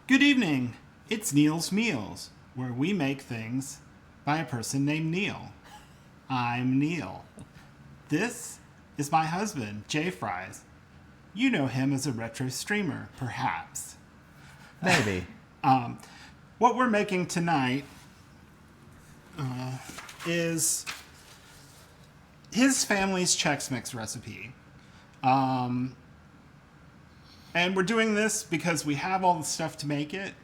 Good evening. It's Neil's Meals, where we make things by a person named Neil. I'm Neil. This is my husband, Jay Fries. You know him as a retro streamer, perhaps. Maybe. What we're making tonight is his family's Chex Mix recipe. And we're doing this because we have all the stuff to make it.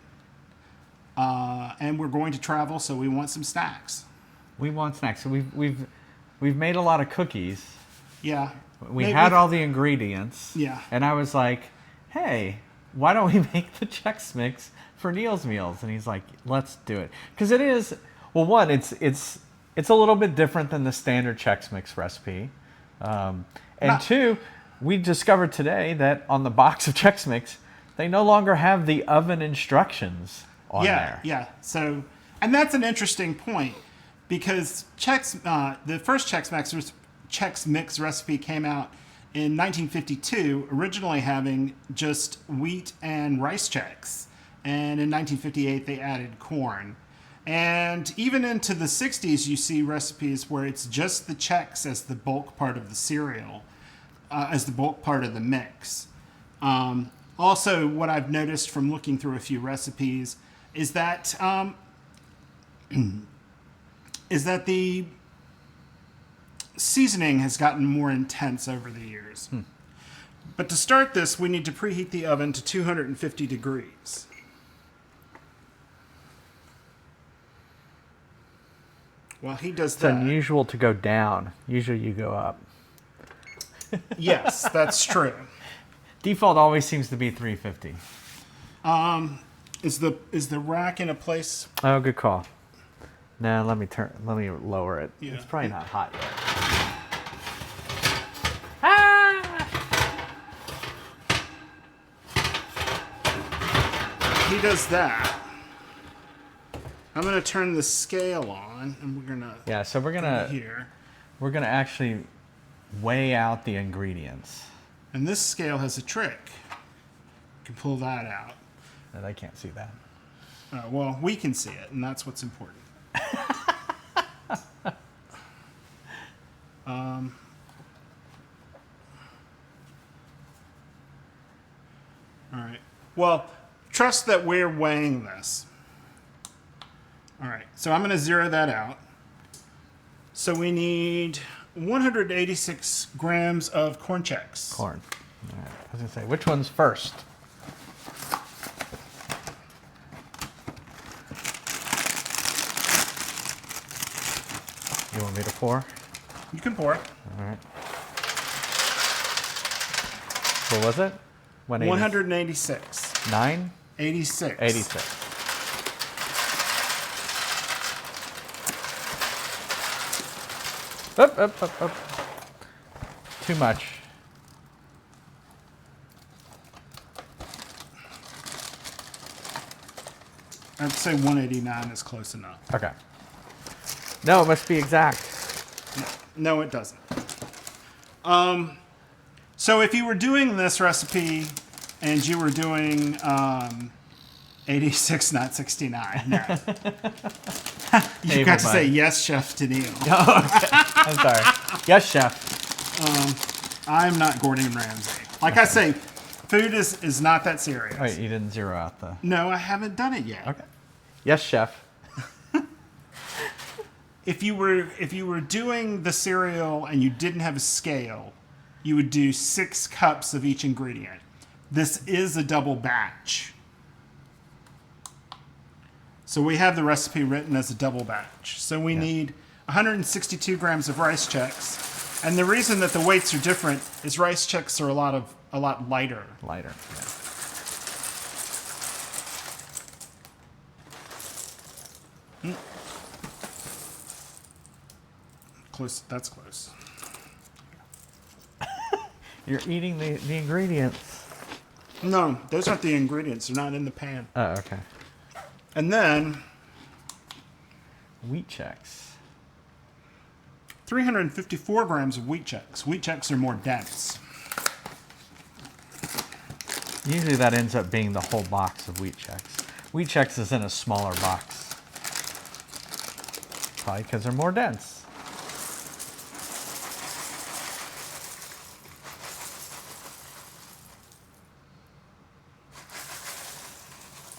And we're going to travel, so we want some snacks. We want snacks. So we've made a lot of cookies. Yeah. We had all the ingredients. Yeah. And I was like, hey, why don't we make the Chex Mix for Neil's Meals? And he's like, let's do it. Because it is, well, one, it's a little bit different than the standard Chex Mix recipe. Two, we discovered today that on the box of Chex Mix, they no longer have the oven instructions on there. Yeah. So, and that's an interesting point because the first Chex Mix recipe came out in 1952, originally having just wheat and rice Chex. And in 1958, they added corn. And even into the 60s, you see recipes where it's just the Chex as the bulk part of the cereal, as the bulk part of the mix. Also, what I've noticed from looking through a few recipes is that the seasoning has gotten more intense over the years. But to start this, we need to preheat the oven to 250 degrees. While he does that... It's unusual to go down. Usually you go up. Yes, that's true. Default always seems to be 350. Is the rack in a place? Oh, good call. Now let me lower it. Yeah. It's probably not hot yet. He does that. I'm gonna turn the scale on, and we're gonna. Yeah, so we're gonna actually weigh out the ingredients. And this scale has a trick. You can pull that out. And I can't see that. Well, we can see it, and that's what's important. All right. Well, trust that we're weighing this. All right. So I'm going to zero that out. So we need 186 grams of Corn Chex. Corn. All right. I was going to say, which one's first? You want me to pour? You can pour it. All right. What was it? 186. 9? 86. 86. Up. Too much. I'd say 189 is close enough. Okay. No, it must be exact. No, it doesn't. So if you were doing this recipe and you were doing 86, not 69, no. You got to say yes, chef, to Neil. Oh, okay. I'm sorry. Yes, chef. I'm not Gordon Ramsay. Like I say, food is not that serious. Wait, you didn't zero out the... No, I haven't done it yet. Okay. Yes, chef. If you were doing the cereal and you didn't have a scale, you would do 6 cups of each ingredient. This is a double batch. So we have the recipe written as a double batch. So we need 162 grams of Rice Chex. And the reason that the weights are different is Rice Chex are a lot lighter. Lighter, yeah. Close. That's close. You're eating the ingredients. No, those aren't the ingredients. They're not in the pan. Oh, okay. And then Wheat Chex. 354 grams of Wheat Chex. Wheat Chex are more dense. Usually that ends up being the whole box of Wheat Chex. Wheat Chex is in a smaller box. Probably because they're more dense.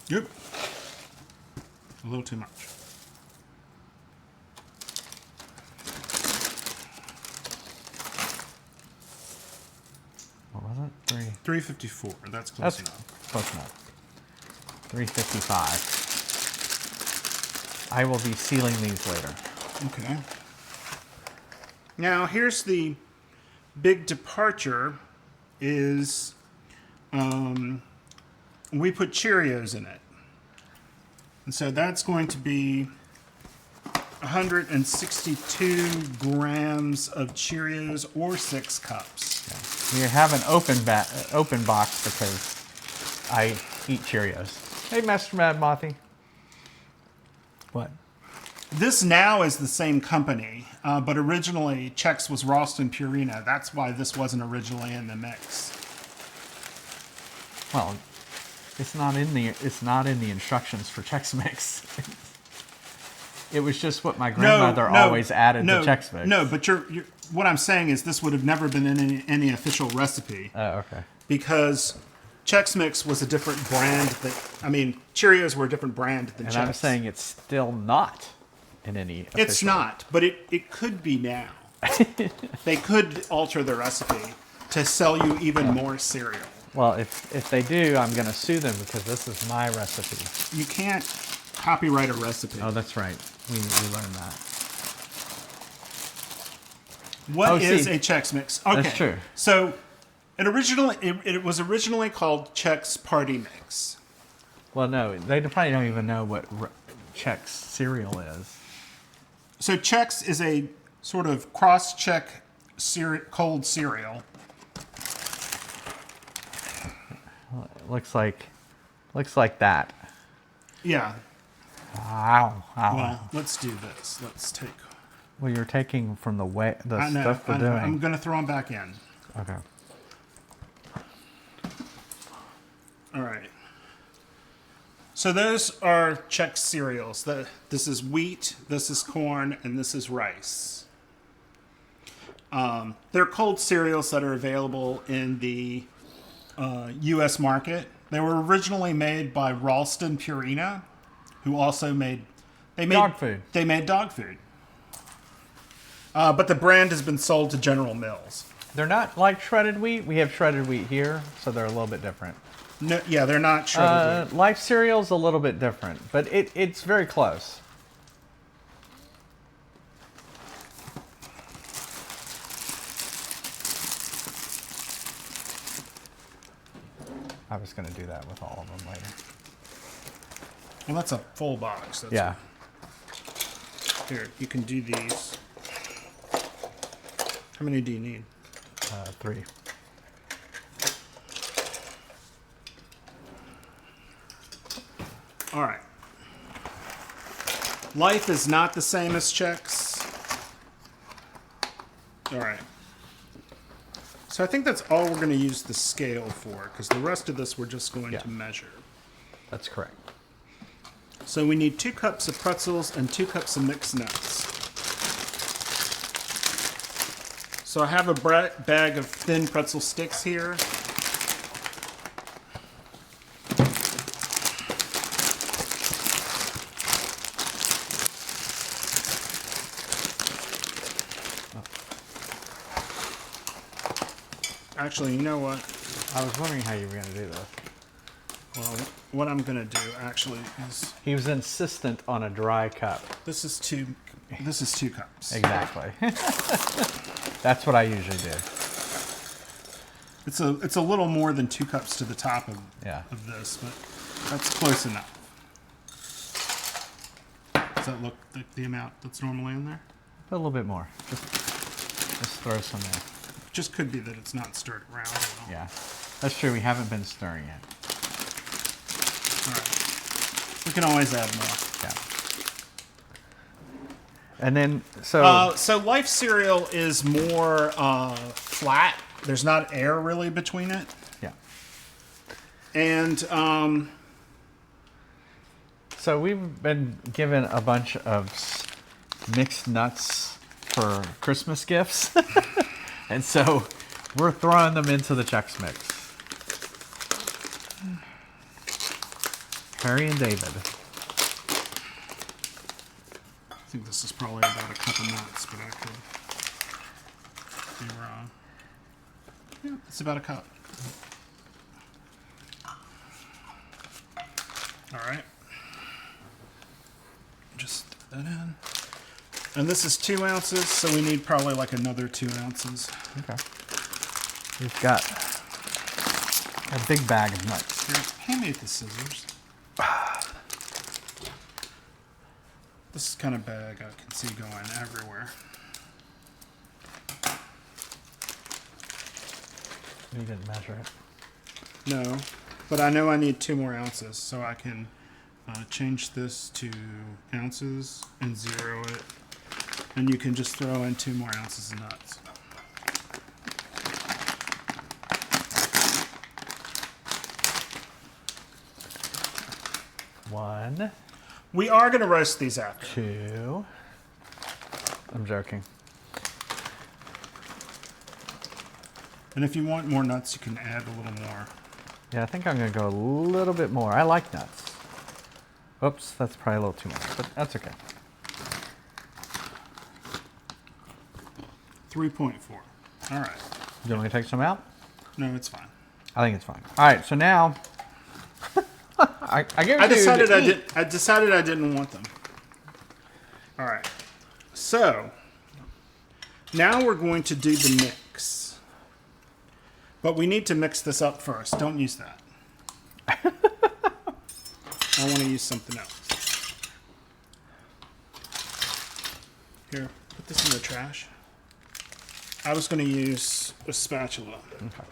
Yep. A little too much. What was it? 354. That's close enough. Close enough. 355. I will be sealing these later. Okay. Now here's the big departure is we put Cheerios in it. And so that's going to be 162 grams of Cheerios or 6 cups. Yeah. We have an open box because I eat Cheerios. Hey, Master Mad Mothy. What? This now is the same company, but originally Chex was Ralston Purina. That's why this wasn't originally in the mix. Well, it's not in the instructions for Chex Mix. It was just what my grandmother always added to Chex Mix. No, but what I'm saying is this would have never been in any official recipe. Oh, okay. Because Chex Mix was a different brand. Cheerios were a different brand than Chex. And I'm saying it's still not in any official. It's not, but it could be now. They could alter the recipe to sell you even more cereal. Well, if they do, I'm going to sue them because this is my recipe. You can't copyright a recipe. Oh, that's right. We learned that. What is a Chex Mix? Okay. That's true. So it was originally called Chex Party Mix. Well, no, they probably don't even know what Chex cereal is. So Chex is a sort of cross-check cold cereal. Well, it looks like that. Yeah. Ow. Well, let's do this. Let's take. Well, you're taking from the stuff we're doing. I'm going to throw them back in. Okay. All right. So those are Chex cereals. This is wheat, this is corn, and this is rice. They're cold cereals that are available in the U.S. market. They were originally made by Ralston Purina, who also made dog food. They made dog food. But the brand has been sold to General Mills. They're not like shredded wheat. We have shredded wheat here, so they're a little bit different. No, yeah, they're not shredded wheat. Life cereal's a little bit different, but it's very close. I was going to do that with all of them later. Well, that's a full box. Yeah. Here, you can do these. How many do you need? 3. All right. Life is not the same as Chex. All right. So I think that's all we're going to use the scale for, because the rest of this we're just going to measure. That's correct. So we need 2 cups of pretzels and 2 cups of mixed nuts. So I have a bag of thin pretzel sticks here. Actually, you know what? I was wondering how you were going to do this. Well, what I'm going to do actually is He was insistent on a dry cup. this is 2 cups. Exactly. That's what I usually do. It's a little more than 2 cups to the top of this, but that's close enough. Does that look like the amount that's normally in there? Put a little bit more. Just throw some in. Just could be that it's not stirred around at all. Yeah, that's true. We haven't been stirring it. All right. We can always add more. Yeah. And then, so Life cereal is more flat. There's not air really between it. yeah. And So we've been given a bunch of mixed nuts for Christmas gifts. And so we're throwing them into the Chex Mix. Harry and David. I think this is probably about a cup of nuts, but I could be wrong. Yeah, it's about a cup. All right. Just put that in. And this is 2 ounces, so we need probably like another 2 ounces. Okay. We've got a big bag of nuts. Here, hand me the scissors. This is kind of bag I can see going everywhere. You didn't measure it. No, but I know I need 2 more ounces, so I can change this to ounces and 0 it. And you can just throw in 2 more ounces of nuts. One, We are going to roast these after. 2. I'm joking. And if you want more nuts, you can add a little more. Yeah, I think I'm going to go a little bit more. I like nuts. Oops, that's probably a little too much, but that's okay. 3.4. All right. Do you want me to take some out? No, it's fine. I think it's fine. All right, so now I decided I didn't want them. All right. So now we're going to do the mix, but we need to mix this up first. Don't use that. I want to use something else. Here, put this in the trash. I was going to use a spatula. Okay.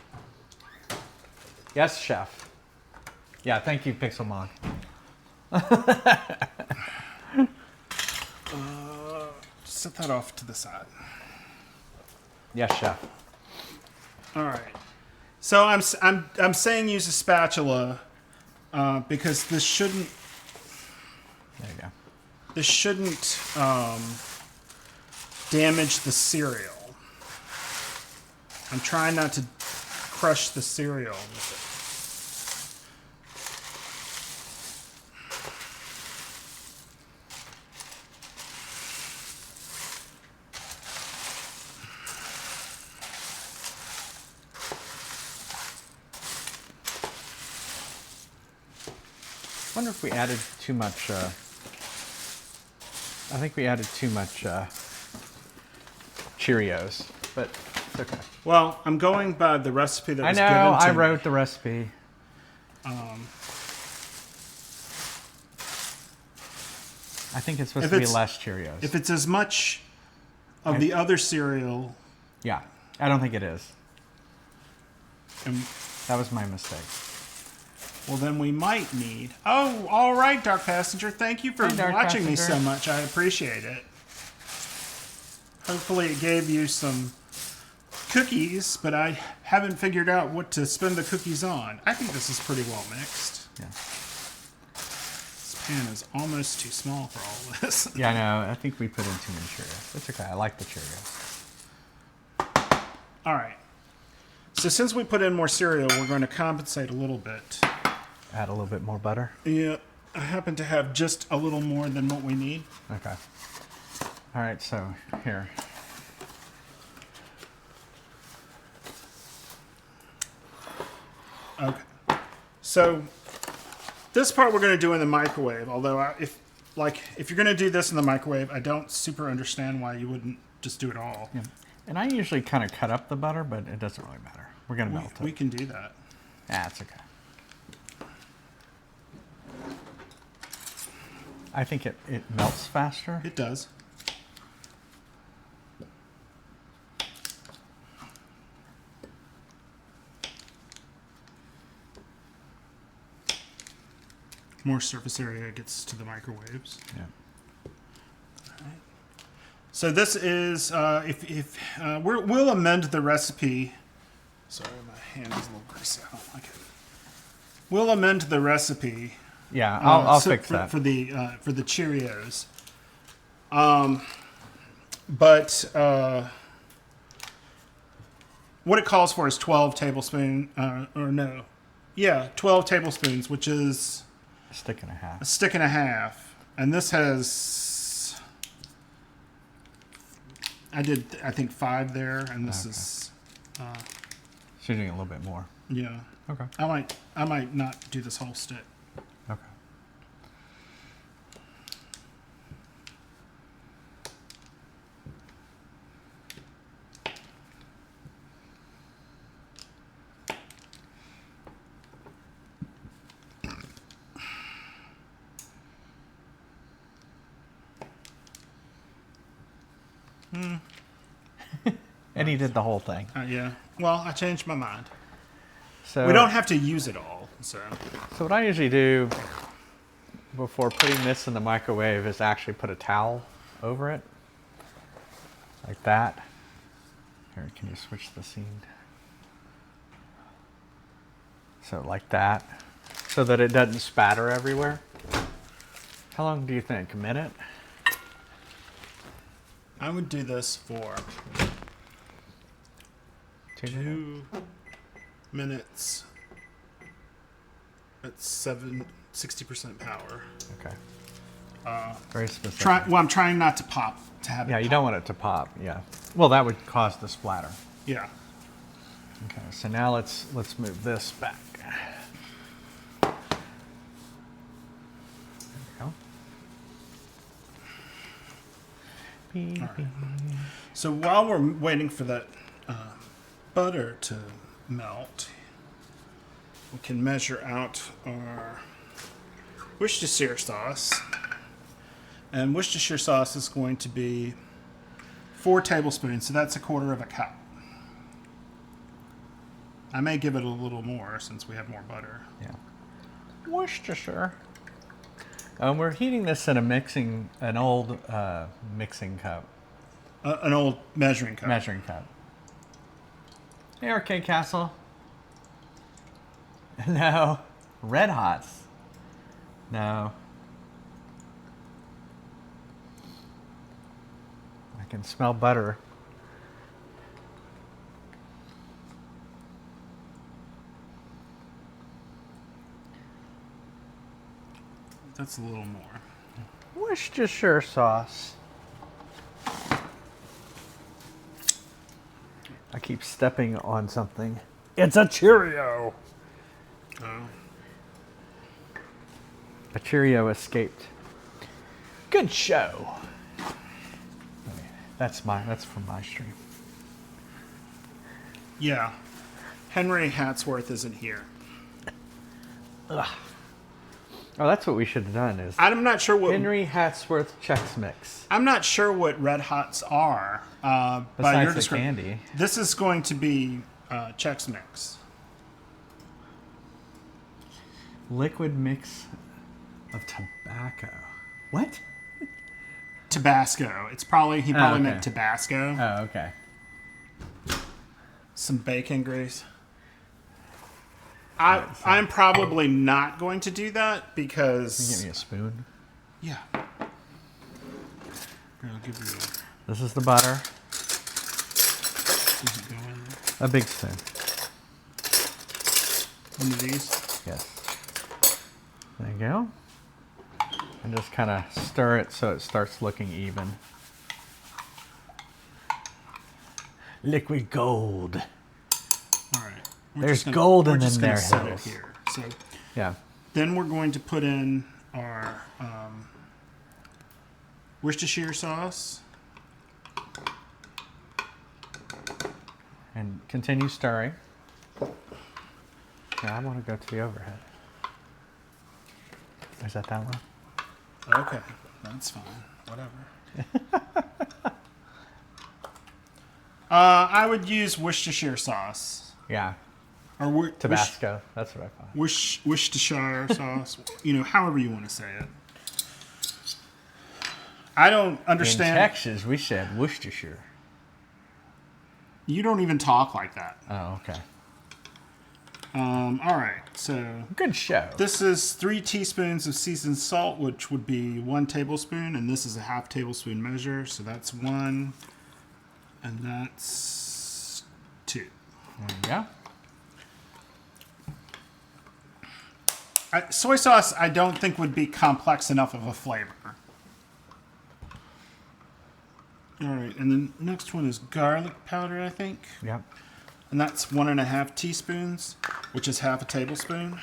Yes, chef. Yeah, thank you, Pixelmon. Set that off to the side. Yes, chef. All right. So I'm saying use a spatula because this shouldn't There you go. Damage the cereal. I'm trying not to crush the cereal with it. I wonder if we added too much. I think we added too much Cheerios, but it's okay. Well, I'm going by the recipe that I was know. given to I me. wrote the recipe. I think it's supposed to be less Cheerios. If it's as much of the other cereal, Yeah, I don't think it is. and, That was my mistake. well, then we might need. Oh, all right, Dark Passenger. Thank you for Hey, Dark watching me Passenger. so much. I appreciate it. Hopefully, it gave you some cookies, but I haven't figured out what to spend the cookies on. I think this is pretty well mixed. Yeah. This pan is almost too small for all of this. Yeah, I know. I think we put in too many Cheerios. It's okay. I like the Cheerios. All right. So since we put in more cereal, we're going to compensate a little bit. Add a little bit more butter. Yeah, I happen to have just a little more than what we need. Okay. All right, so here. Okay. So this part we're going to do in the microwave. Although if you're going to do this in the microwave, I don't super understand why you wouldn't just do it all. Yeah. And I usually kind of cut up the butter, but it doesn't really matter. We're going to melt it. We can do that. Yeah, it's okay. I think it melts faster. It does. More surface area gets to the microwaves. Yeah. So this is we'll amend the recipe. Sorry, my hand is a little greasy. I don't like it. We'll amend the recipe. Yeah, I'll so fix that. for the Cheerios. But what it calls for is 12 tablespoons, 12 tablespoons, which is A stick and a half. a stick and a half. And this has, I think 5 there, and this is, So you're doing a little bit more. yeah. Okay. I might not do this whole stick. Okay. And he did the whole thing. Yeah. Well, I changed my mind. So We don't have to use it all, so. So what I usually do before putting this in the microwave is actually put a towel over it, like that. Here, can you switch the scene? So like that, so that it doesn't spatter everywhere. How long do you think? A minute? I would do this for 2 minutes at 60% power. Okay. Very specific. I'm trying not to pop, to have it Yeah, you pop. don't want it to pop. Yeah. Well, that would cause the splatter. Yeah. Okay. So now let's move this back. There we go. Beep, All right. beep. So while we're waiting for that butter to melt, we can measure out our Worcestershire sauce. And Worcestershire sauce is going to be 4 tablespoons, so that's 1/4 cup. I may give it a little more since we have more butter. Yeah. Worcestershire. We're heating this in an old mixing cup, An old measuring cup. measuring cup. Hey, Arcade Castle. No. Red Hots. No. I can smell butter. That's a little more. Worcestershire sauce. I keep stepping on something. It's a Cheerio. Oh. A Cheerio escaped. Good show. That's from my stream. Yeah. Henry Hatsworth isn't here. Ugh. Oh, that's what we should have done. Is I'm not sure what Henry Hatsworth Chex Mix. I'm not sure what Red Hots are. By Besides your the description, candy. this is going to be Chex Mix. Liquid mix of tobacco. What? Tabasco. He probably okay. meant Tabasco. Oh, okay. Some bacon grease. I'm probably not going to do that Can you because give me a spoon? yeah. Here, I'll give you. This is the butter. Does it go in there? A big spoon. One of these. Yes. There you go. And just kind of stir it so it starts looking even. Liquid gold. All right. There's gold in we're just them gonna there, set Hills. it here. So Yeah. then we're going to put in our Worcestershire sauce. And continue stirring. Yeah, I want to go to the overhead. Is that one? Okay, that's fine. Whatever. I would use Worcestershire sauce Yeah. or Tabasco. That's what I thought. Worcestershire sauce. However you want to say it. I don't understand. In Texas, we said Worcestershire. You don't even talk like that. Oh, okay. All right, so Good show. this is 3 teaspoons of seasoned salt, which would be 1 tablespoon, and this is a half tablespoon measure, so that's 1, and that's 2. There you go. Soy sauce, I don't think would be complex enough of a flavor. All right, and then next one is garlic powder, I think. Yep. And that's 1.5 teaspoons, which is half a tablespoon.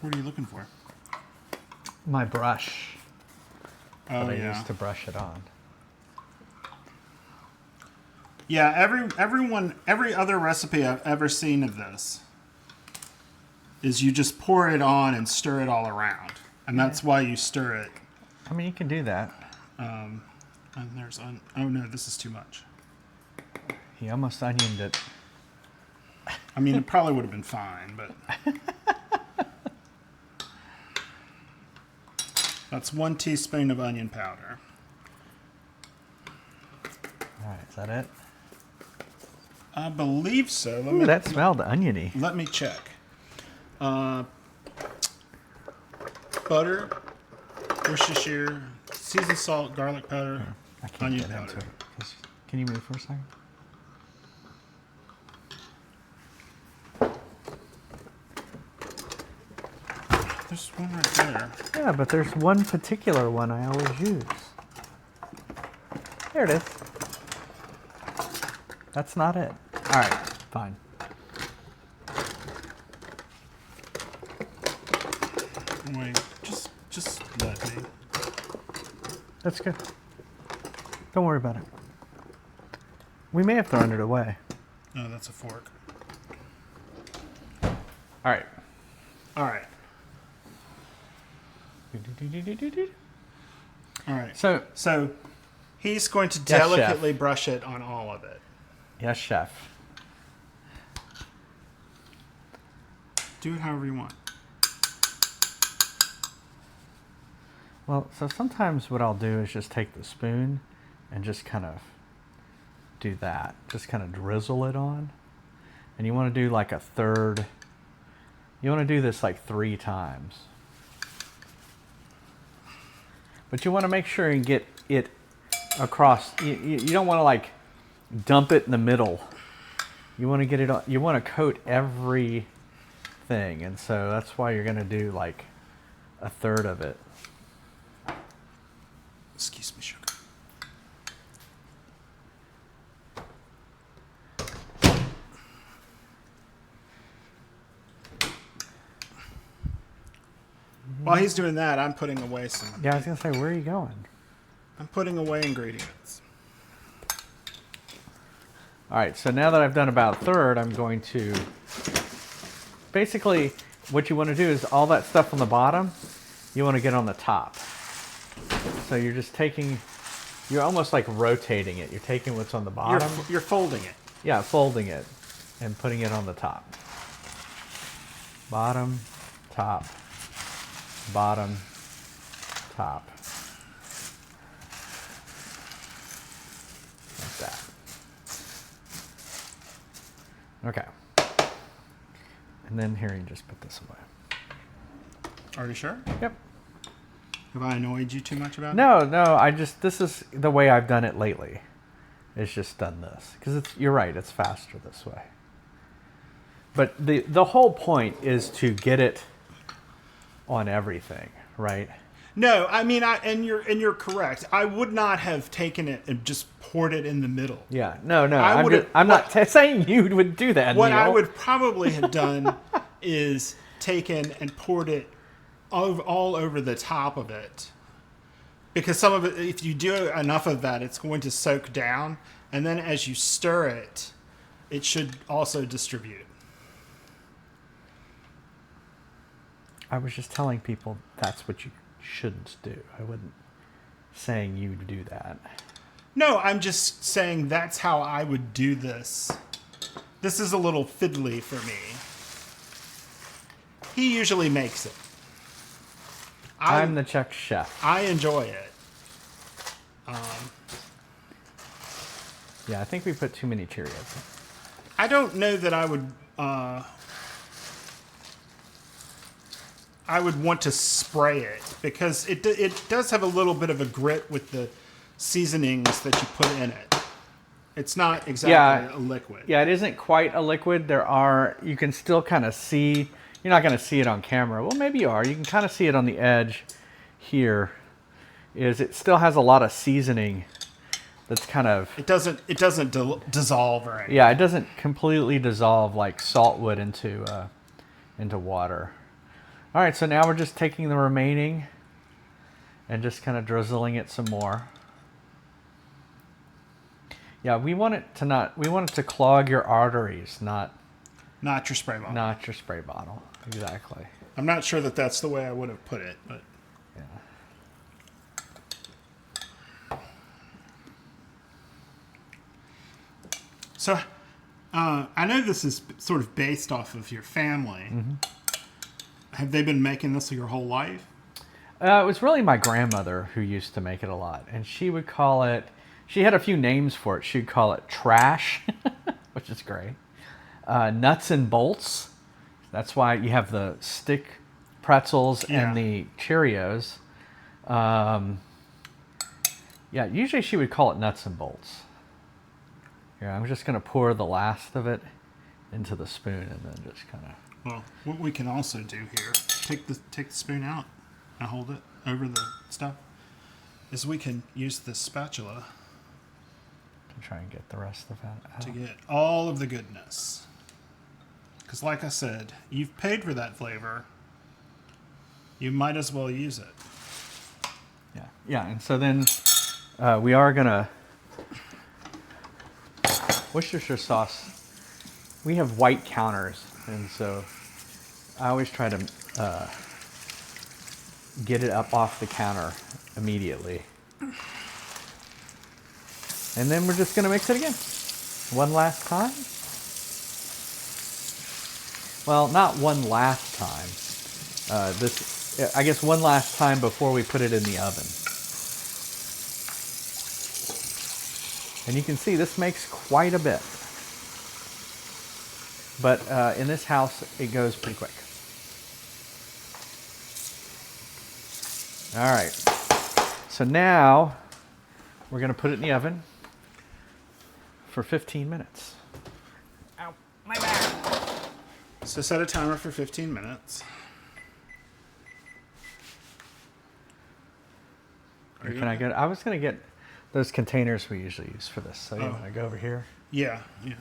What are you looking for? My brush Oh, that I yeah. used to brush it on. Yeah, every other recipe I've ever seen of this is you just pour it on and stir it all around. And that's why you stir it. I mean, you can do that. And there's, oh no, this is too much. He almost onioned it. I mean, it probably would have been fine, but. That's 1 teaspoon of onion powder. All right, is that it? I believe so. Ooh, that smelled oniony. Let me check. Butter, Worcestershire, seasoned salt, garlic powder, I can't onion get powder. into it. Can you move for a second? There's one right there. Yeah, but there's one particular one I always use. There it is. That's not it. All right, fine. Wait, just let me. That's good. Don't worry about it. We may have thrown it away. No, that's a fork. All right. All right. All right. So he's going to Yes, delicately brush it on all of it. Yes, chef. Do it however you want. Well, so sometimes what I'll do is just take the spoon and just kind of do that. Just kind of drizzle it on. And you want to do like a third. You want to do this like 3 times. But you want to make sure and get it across. You don't want to like dump it in the middle. You want to get it on. You want to coat everything. And so that's why you're going to do like a third of it. Excuse me, sugar. While he's doing that, I'm putting away some. Yeah, I was going to say, where are you going? I'm putting away ingredients. All right, so now that I've done about a third, I'm going to... Basically, what you want to do is all that stuff on the bottom, you want to get on the top. So you're just taking... You're almost like rotating it. You're taking what's on the bottom. You're folding it. Yeah, folding it and putting it on the top. Bottom, top, bottom, top. Like that. Okay. And then here, you just put this away. Are you sure? Yep. Have I annoyed you too much about it? No, this is the way I've done it lately. It's just done this. Because you're right, it's faster this way. But the whole point is to get it on everything, right? No, I mean, and you're correct. I would not have taken it and just poured it in the middle. Yeah, no. I'm not saying you would do that. What Neil. I would probably have done is taken and poured it all over the top of it. Because some of it, if you do enough of that, it's going to soak down. And then as you stir it, it should also distribute. I was just telling people that's what you shouldn't do. I wasn't saying you to do that. No, I'm just saying that's how I would do this. This is a little fiddly for me. He usually makes it. I'm the Chex chef. I enjoy it. Yeah, I think we put too many Cheerios. I don't know that I would. I would want to spray it because it does have a little bit of a grit with the seasonings that you put in it. It's not exactly a liquid. Yeah, it isn't quite a liquid. You can still kind of see. You're not going to see it on camera. Well, maybe you are. You can kind of see it on the edge here. It still has a lot of seasoning. That's kind of. It doesn't dissolve or anything. Yeah, it doesn't completely dissolve like salt would into water. All right, so now we're just taking the remaining and just kind of drizzling it some more. Yeah, we want it to clog your arteries, not your spray bottle. Not your spray bottle. Exactly. I'm not sure that that's the way I would have put it, but yeah. So, I know this is sort of based off of your family. Mm-hmm. Have they been making this your whole life? It was really my grandmother who used to make it a lot, and she would call it. She had a few names for it. She'd call it trash, which is great. Nuts and bolts. That's why you have the stick pretzels and the Cheerios. Yeah, usually she would call it nuts and bolts. Here, I'm just going to pour the last of it into the spoon and then just kind of... Well, what we can also do here, take the spoon out and hold it over the stuff, is we can use this spatula to try and get the rest of that out. To get all of the goodness. Because like I said, you've paid for that flavor. You might as well use it. Yeah, yeah, and so then we are going to... Worcestershire sauce, we have white counters, and so I always try to get it up off the counter immediately. And then we're just going to mix it again. One last time. Well, not one last time. I guess one last time before we put it in the oven. And you can see this makes quite a bit. But in this house, it goes pretty quick. All right. So now we're going to put it in the oven for 15 minutes. Ow, my back. So set a timer for 15 minutes. I was going to get those containers we usually use for this. So you want to go over here? Yeah, yeah.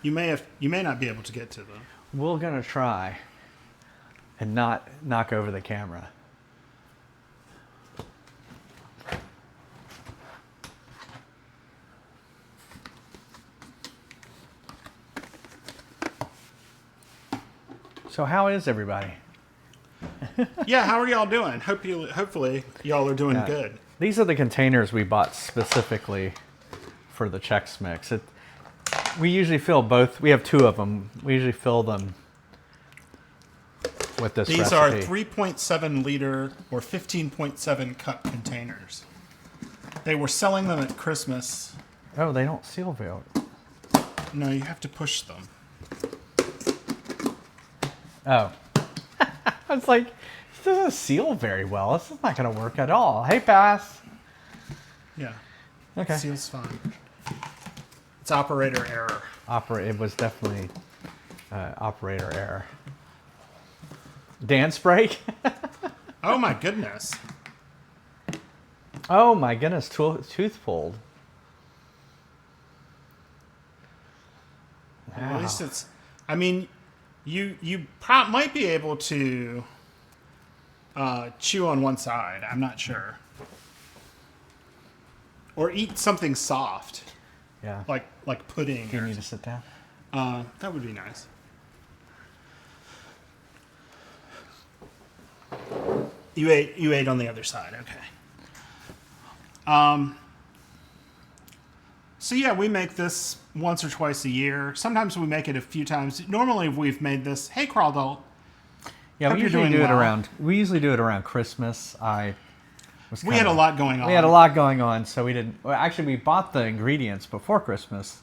You may not be able to get to them. We're going to try and not knock over the camera. So how is everybody? Yeah, how are y'all doing? Hopefully y'all are doing good. These are the containers we bought specifically for the Chex Mix. We usually fill both. We have two of them. We usually fill them with this These recipe. are 3.7 liter or 15.7 cup containers. They were selling them at Christmas. Oh, they don't seal very. No, you have to push them. Oh. I was like, this doesn't seal very well. This is not going to work at all. Hey, pass. Yeah. Okay. Seals fine. It's operator error. It was definitely operator error. Dance break? Oh my goodness. Oh my goodness, tooth pulled. Wow. Well, at least it's, I mean, you might be able to chew on one side. I'm not sure. Or eat something soft. Yeah. Like pudding. Do you need to sit down? That would be nice. You ate on the other side. Okay. So yeah, we make this once or twice a year. Sometimes we make it a few times. Normally we've made this. Hey, Crawdalt. Yeah, Hope we you're usually doing do it well. around. We usually do it around Christmas. We had a lot going on. We had a lot going on, so we didn't. Well, actually, we bought the ingredients before Christmas,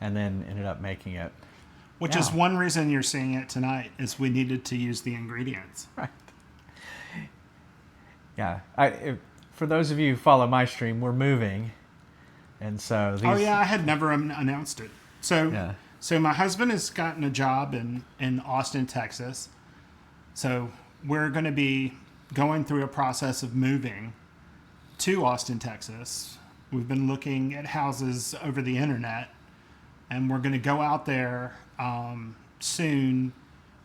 and then ended up making it. Which is one reason you're seeing it tonight, is we needed to use the ingredients. Right. Yeah. For those of you who follow my stream, we're moving, and so these. Oh yeah, I had never announced it. So Yeah. so my husband has gotten a job in Austin, Texas. So we're going to be going through a process of moving to Austin, Texas. We've been looking at houses over the internet, and we're going to go out there soon,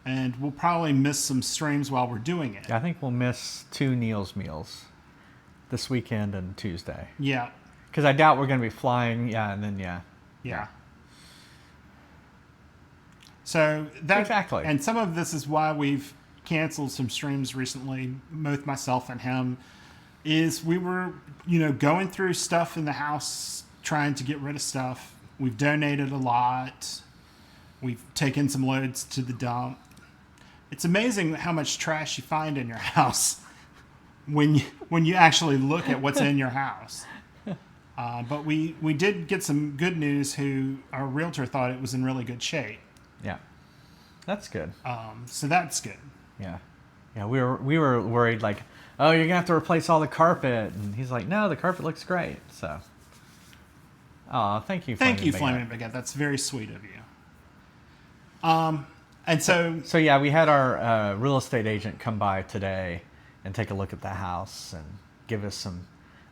and we'll probably miss some streams while we're doing it. I think we'll miss 2 Neil's meals this weekend and Tuesday. Yeah. Because I doubt we're going to be flying. Yeah, and then Yeah. So that Exactly. And some of this is why we've canceled some streams recently, both myself and him, is we were, going through stuff in the house, trying to get rid of stuff. We've donated a lot. We've taken some loads to the dump. It's amazing how much trash you find in your house when you actually look at what's in your house. But we did get some good news. Our realtor thought it was in really good shape. Yeah. That's good. So that's good. Yeah. Yeah, we were worried, like, oh, you're going to have to replace all the carpet. And he's like, no, the carpet looks great. So, thank you, Thank you, Flaming Flaming Baguette. That's very sweet of you. And so So, yeah, we had our real estate agent come by today and take a look at the house and give us some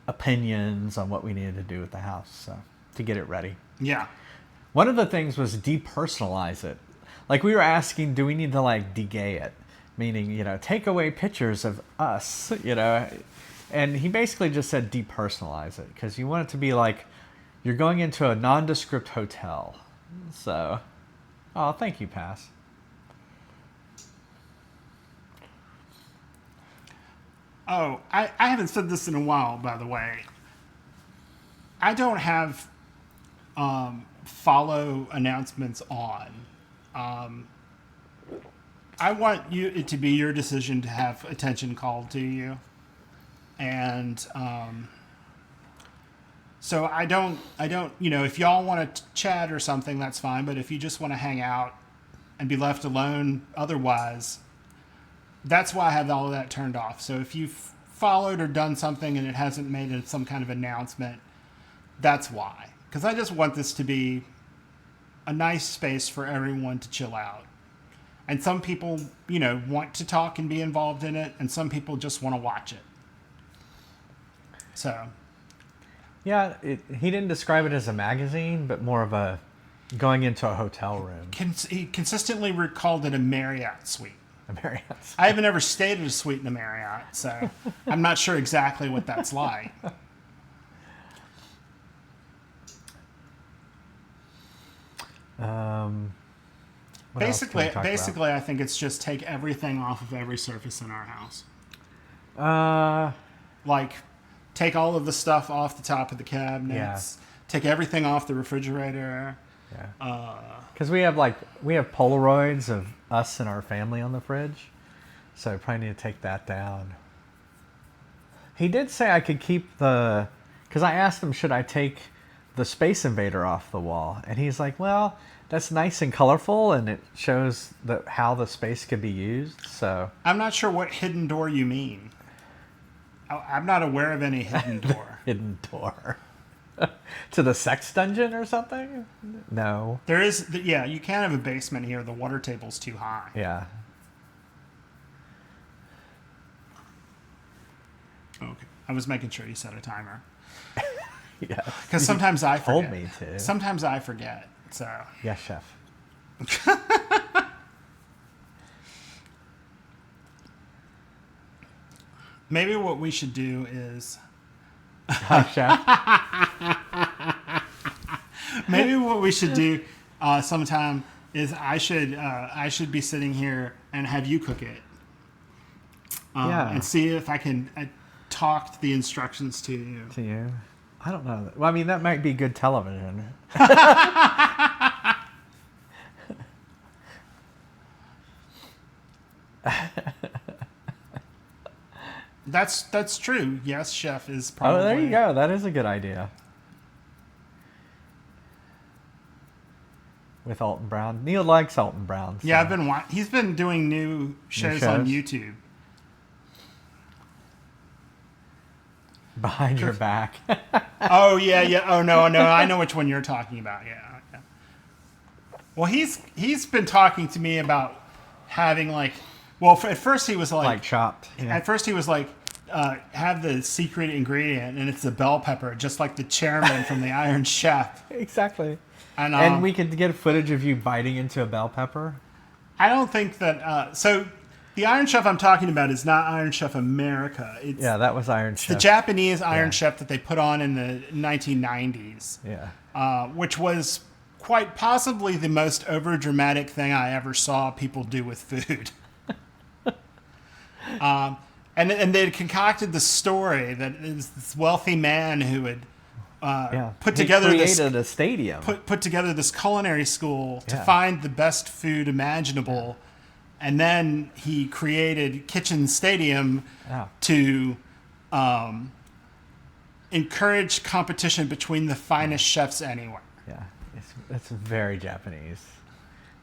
opinions on what we needed to do with the house, so to get it ready. yeah, One of the things was depersonalize it. Like, we were asking, do we need to, like, de-gay it? Meaning, take away pictures of us, And he basically just said depersonalize it, because you want it to be like you're going into a nondescript hotel. So, thank you, Pass. Oh, I haven't said this in a while, by the way. I don't have follow announcements on. I want it to be your decision to have attention called to you. And so I don't, if y'all want to chat or something, that's fine. But if you just want to hang out and be left alone otherwise, that's why I have all of that turned off. So if you've followed or done something and it hasn't made some kind of announcement, that's why. Because I just want this to be a nice space for everyone to chill out. And some people, want to talk and be involved in it, and some people just want to watch it. So. Yeah, he didn't describe it as a magazine, but more of a going into a hotel room. He consistently called it a Marriott suite. A Marriott. I haven't ever stayed at a suite in a Marriott, so I'm not sure exactly what that's like. Basically, I think it's just take everything off of every surface in our house. Like, take all of the stuff off the top of the cabinets. Yeah. Take everything off the refrigerator. Yeah. Because we have Polaroids of us and our family on the fridge, so I probably need to take that down. He did say I could keep because I asked him, should I take the Space Invader off the wall, and he's like, well, that's nice and colorful, and it shows how the space could be used. So I'm not sure what hidden door you mean. I'm not aware of any hidden door. Hidden door. To the sex dungeon or something? No. There is, you can't have a basement here. The water table's too high. Yeah. Okay. I was making sure you set a timer. Yeah. Because sometimes I forget. Told me to. Sometimes I forget. So. Yes, chef. Maybe what we should do is. Hi, chef. Maybe what we should do sometime is I should be sitting here and have you cook it. And see if I can talk the instructions to you. To you? I don't know. Well, I mean, that might be good television. That's true. Yes, chef is probably. Oh, there you go. That is a good idea. With Alton Brown. Neil likes Alton Brown. So. Yeah, he's been doing new shows on YouTube. Behind your back. Oh yeah. Oh no, I know which one you're talking about. Yeah. Well, he's been talking to me about having like. Well, at first he was like chopped. Yeah. At first he was like, have the secret ingredient, and it's the bell pepper, just like the chairman from the Iron Chef. Exactly. And we could get footage of you biting into a bell pepper. I don't think that. So the Iron Chef I'm talking about is not Iron Chef America. That was Iron Chef. The Japanese Iron Chef that they put on in the 1990s. Yeah. Which was quite possibly the most overdramatic thing I ever saw people do with food. And they had concocted the story that it was this wealthy man who had put together a stadium. Put together this culinary school to find the best food imaginable, and then he created Kitchen Stadium to encourage competition between the finest chefs anywhere. Yeah, it's very Japanese.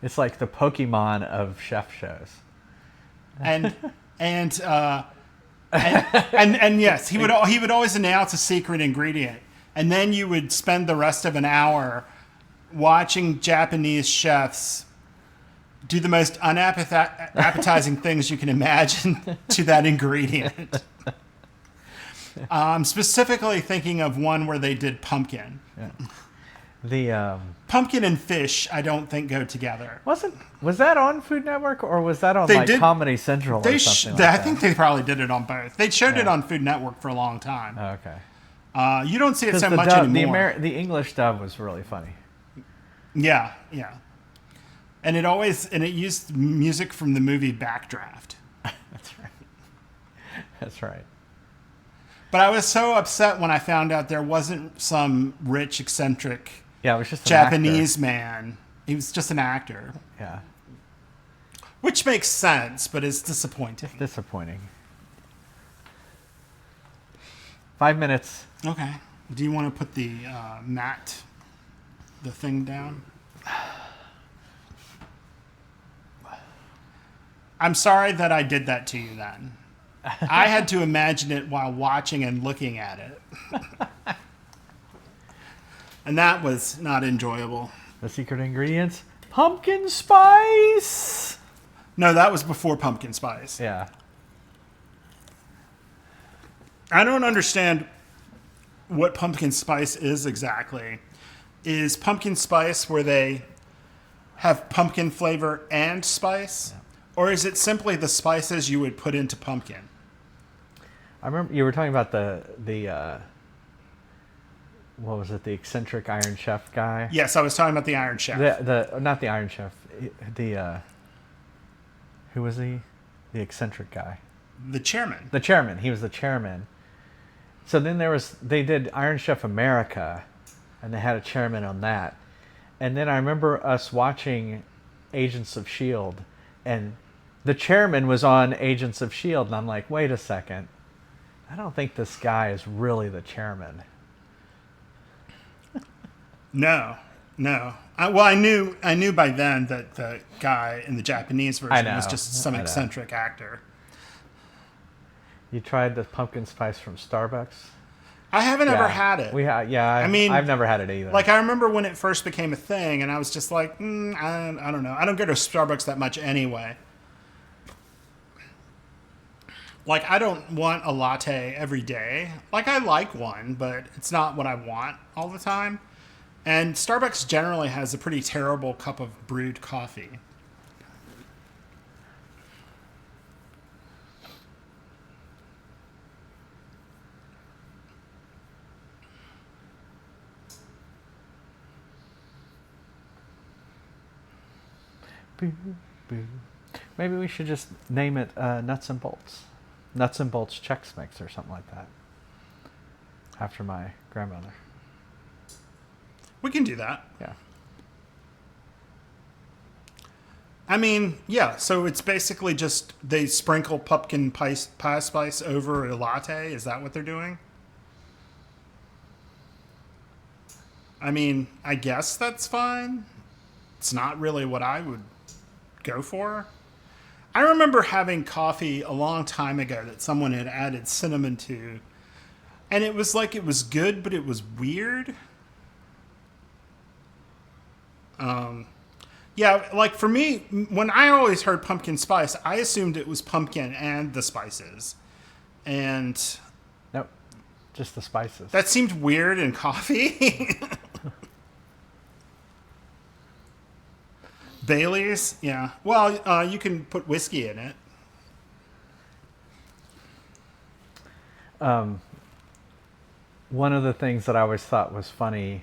It's like the Pokemon of chef shows. And yes, he would always announce a secret ingredient, and then you would spend the rest of an hour watching Japanese chefs do the most unappetizing things you can imagine to that ingredient. I'm specifically thinking of one where they did pumpkin. Yeah. The pumpkin and fish, I don't think go together. Was that on Food Network or was that on Comedy Central or something like that? I think they probably did it on both. They showed it on Food Network for a long time. Oh, okay. You don't see it so much anymore. The English dub was really funny. Yeah. And it used music from the movie Backdraft. That's right. But I was so upset when I found out there wasn't some rich, eccentric it was just Japanese man. He was just an actor. Yeah. Which makes sense, but it's disappointing. It's disappointing. 5 minutes. Okay. Do you want to put the the thing down? I'm sorry that I did that to you then. I had to imagine it while watching and looking at it. And that was not enjoyable. The secret ingredients? Pumpkin spice! No, that was before pumpkin spice. Yeah. I don't understand what pumpkin spice is exactly. Is pumpkin spice where they have pumpkin flavor and spice? Yeah. Or is it simply the spices you would put into pumpkin? I remember you were talking about the what was it? The eccentric Iron Chef guy. Yes, I was talking about the Iron Chef. The not the Iron Chef. Who was he? The eccentric guy. The chairman. The chairman. He was the chairman. So then they did Iron Chef America, and they had a chairman on that. And then I remember us watching Agents of S.H.I.E.L.D. and the chairman was on Agents of S.H.I.E.L.D. and I'm like, wait a second. I don't think this guy is really the chairman. No. I knew by then that the guy in the Japanese version was just some eccentric actor. You tried the pumpkin spice from Starbucks? I haven't ever had it. I've never had it either. Like, I remember when it first became a thing, and I was just like, I don't know. I don't go to Starbucks that much anyway. Like, I don't want a latte every day. Like, I like one, but it's not what I want all the time. And Starbucks generally has a pretty terrible cup of brewed coffee. Boo, boo. Maybe we should just name it Nuts and Bolts. Nuts and Bolts Chex Mix or something like that. After my grandmother. We can do that. Yeah. I mean, yeah. So it's basically just they sprinkle pumpkin pie spice over a latte. Is that what they're doing? I mean, I guess that's fine. It's not really what I would go for. I remember having coffee a long time ago that someone had added cinnamon to, and it was like it was good, but it was weird. Yeah, like for me, when I always heard pumpkin spice, I assumed it was pumpkin and the spices. And Nope, just the spices. that seemed weird in coffee. Bailey's, yeah. Well, you can put whiskey in it. One of the things that I always thought was funny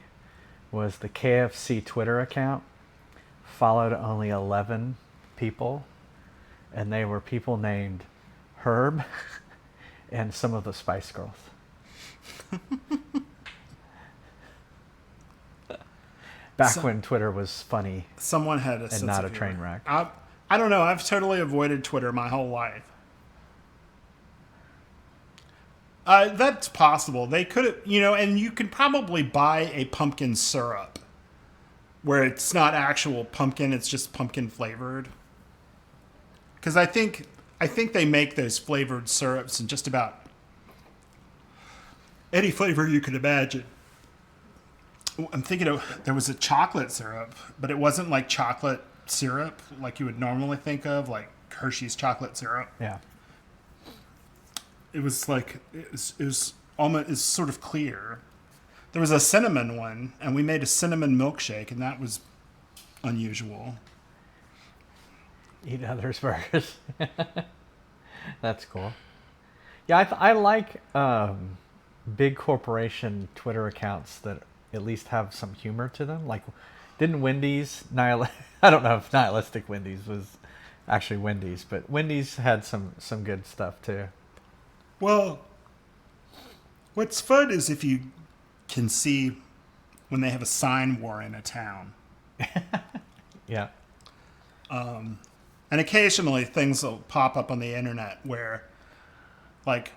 was the KFC Twitter account followed only 11 people, and they were people named Herb and some of the Spice Girls. Back when Twitter was funny Someone had a and sense not of a train humor. wreck. I don't know. I've totally avoided Twitter my whole life. That's possible. They could have, and you can probably buy a pumpkin syrup where it's not actual pumpkin; it's just pumpkin flavored. Because I think they make those flavored syrups in just about any flavor you could imagine. I'm thinking there was a chocolate syrup, but it wasn't like chocolate syrup like you would normally think of, like Hershey's chocolate syrup. Yeah. It was like it was almost it's sort of clear. There was a cinnamon one, and we made a cinnamon milkshake, and that was unusual. Eat others' burgers. That's cool. Yeah, I like big corporation Twitter accounts that at least have some humor to them. Like, didn't Wendy's I don't know if nihilistic Wendy's was actually Wendy's, but Wendy's had some good stuff too. Well, what's fun is if you can see when they have a sign war in a town. Yeah. And occasionally things will pop up on the internet where, like,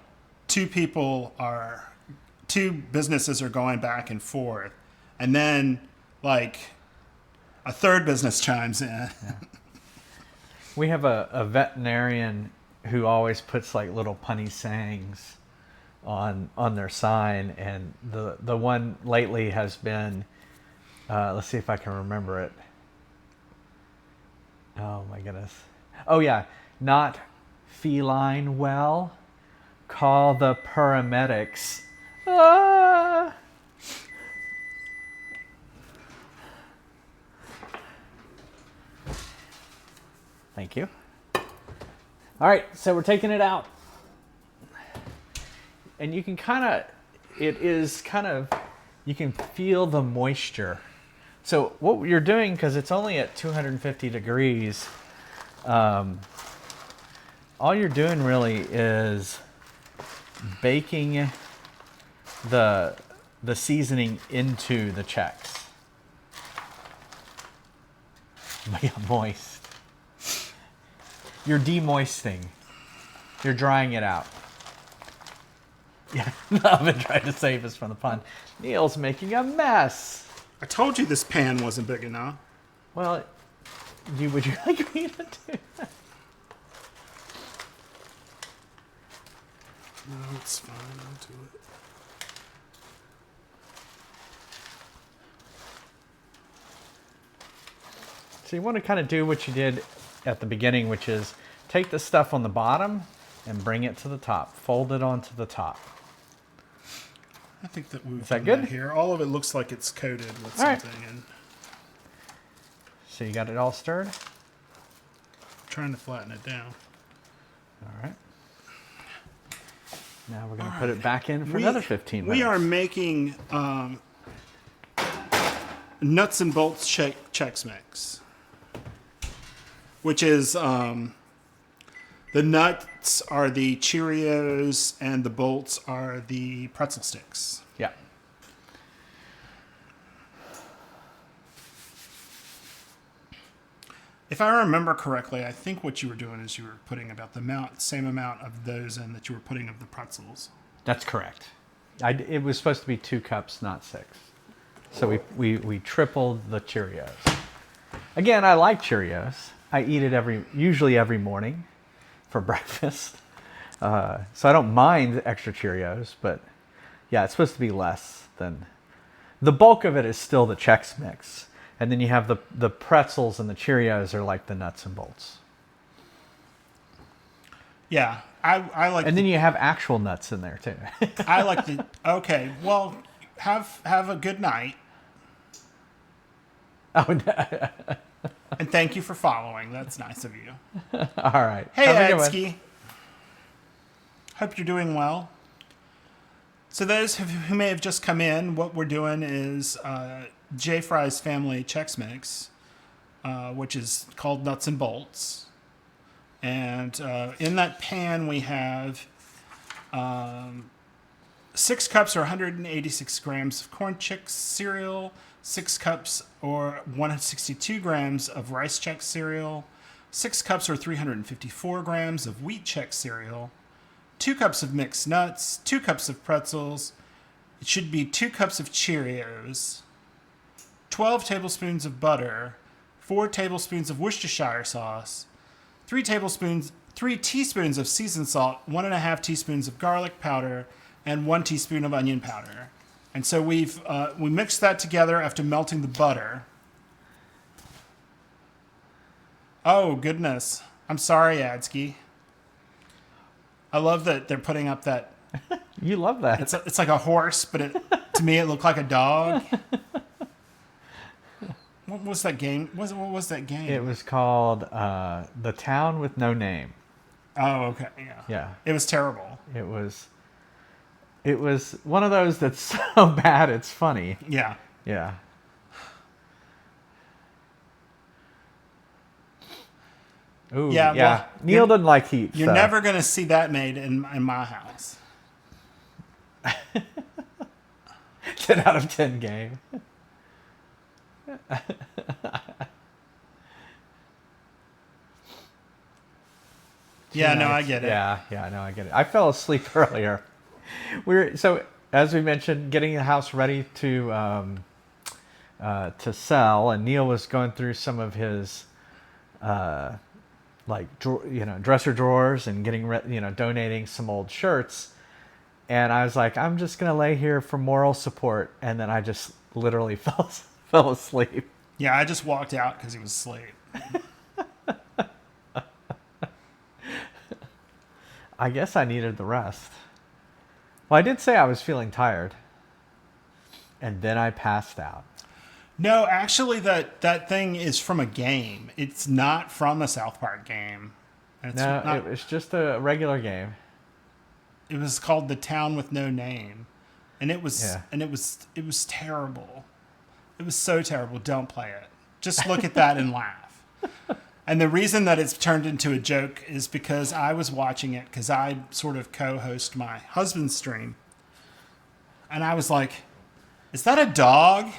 two businesses are going back and forth, and then, like, a third business chimes in. Yeah. We have a veterinarian who always puts like little punny sayings on their sign, and the one lately has been, let's see if I can remember it. Oh my goodness. Oh yeah, not feline well. Call the paramedics. Ah! Thank you. All right, so we're taking it out. And you can you can feel the moisture. So what you're doing, because it's only at 250 degrees, all you're doing really is baking the seasoning into the Chex. Moist. You're demoisting. You're drying it out. Yeah, the oven tried to save us from the pun. Neil's making a mess. I told you this pan wasn't big enough. Well, would you like me to do that? No, it's fine. I'll do it. So you want to kind of do what you did at the beginning, which is take the stuff on the bottom and bring it to the top. Fold it onto the top. I think that we've Is that done good? here. All of it looks like it's coated with All right. something. And So you got it all stirred? I'm trying to flatten it down. All right. Now we're going to put it back in for another 15 minutes. We are making nuts and bolts Chex Mix, which is the nuts are the Cheerios and the bolts are the pretzel sticks. Yeah. If I remember correctly, I think what you were doing is you were putting about the same amount of those in that you were putting of the pretzels. That's correct. It was supposed to be 2 cups, not 6. So we tripled the Cheerios. Again, I like Cheerios. I eat it usually every morning for breakfast. So I don't mind extra Cheerios, but yeah, it's supposed to be less than... The bulk of it is still the Chex Mix. And then you have the pretzels and the Cheerios are like the nuts and bolts. Yeah, I like. And then you have actual nuts in there too. I like the. Okay, well, have a good night, Oh, no. and thank you for following. That's nice of you. All right. Hey, Have a good one. Edsky. Hope you're doing well. So those who may have just come in, what we're doing is J. Fry's Family Chex Mix, which is called Nuts and Bolts. And in that pan we have 6 cups or 186 grams of Corn Chex cereal, 6 cups or 162 grams of Rice Chex cereal, 6 cups or 354 grams of Wheat Chex cereal, 2 cups of mixed nuts, 2 cups of pretzels. It should be 2 cups of Cheerios, 12 tablespoons of butter, 4 tablespoons of Worcestershire sauce, 3 teaspoons of seasoned salt, 1.5 teaspoons of garlic powder, and 1 teaspoon of onion powder. And so we mixed that together after melting the butter. Oh, goodness. I'm sorry, Adsky. I love that they're putting up that. You love that. It's like a horse, but to me it looked like a dog. What was that game? What was that game? It was called The Town with No Name. Oh, okay. Yeah. Yeah. It was terrible. It was one of those that's so bad it's funny. Yeah. Yeah. Ooh, Yeah, yeah. well, Neil doesn't like heat. You're so. never going to see that made in my house. 10 out of 10 game. Yeah, no, I get it. Yeah, no, I get it. I fell asleep earlier. So as we mentioned, getting the house ready to sell, and Neil was going through some of his dresser drawers and getting donating some old shirts. And I was like, I'm just gonna lay here for moral support, and then I just literally fell asleep. Yeah, I just walked out because he was asleep. I guess I needed the rest. Well, I did say I was feeling tired, and then I passed out. No, actually, that thing is from a game. It's not from a South Park game. It was just a regular game. It was called The Town with No Name, and it was Yeah. it was terrible. It was so terrible. Don't play it. Just look at that and laugh. And the reason that it's turned into a joke is because I was watching it because I sort of co-host my husband's stream, and I was like, "Is that a dog?"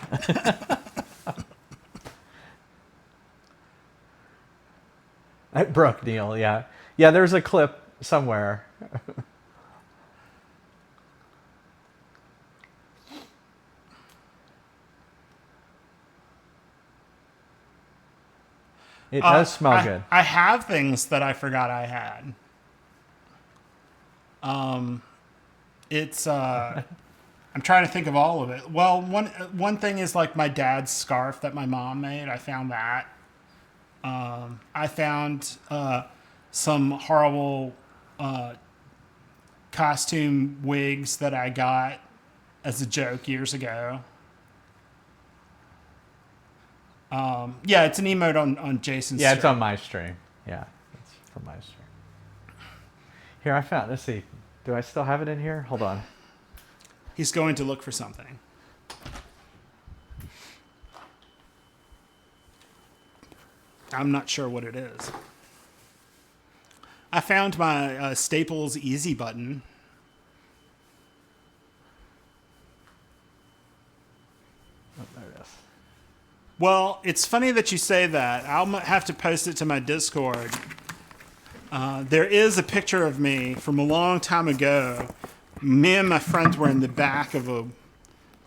It broke Neil, yeah. Yeah, there's a clip somewhere. It does smell good. I have things that I forgot I had. It's I'm trying to think of all of it. Well, one thing is like my dad's scarf that my mom made. I found that. I found some horrible costume wigs that I got as a joke years ago. Yeah, it's an emote on Jason's Yeah, it's stream. on my stream. Yeah, it's from my stream. Here, I found. Let's see. Do I still have it in here? Hold on. He's going to look for something. I'm not sure what it is. I found my Staples Easy button. Oh, there it is. Well, it's funny that you say that. I'll have to post it to my Discord. There is a picture of me from a long time ago. Me and my friends were in the back of a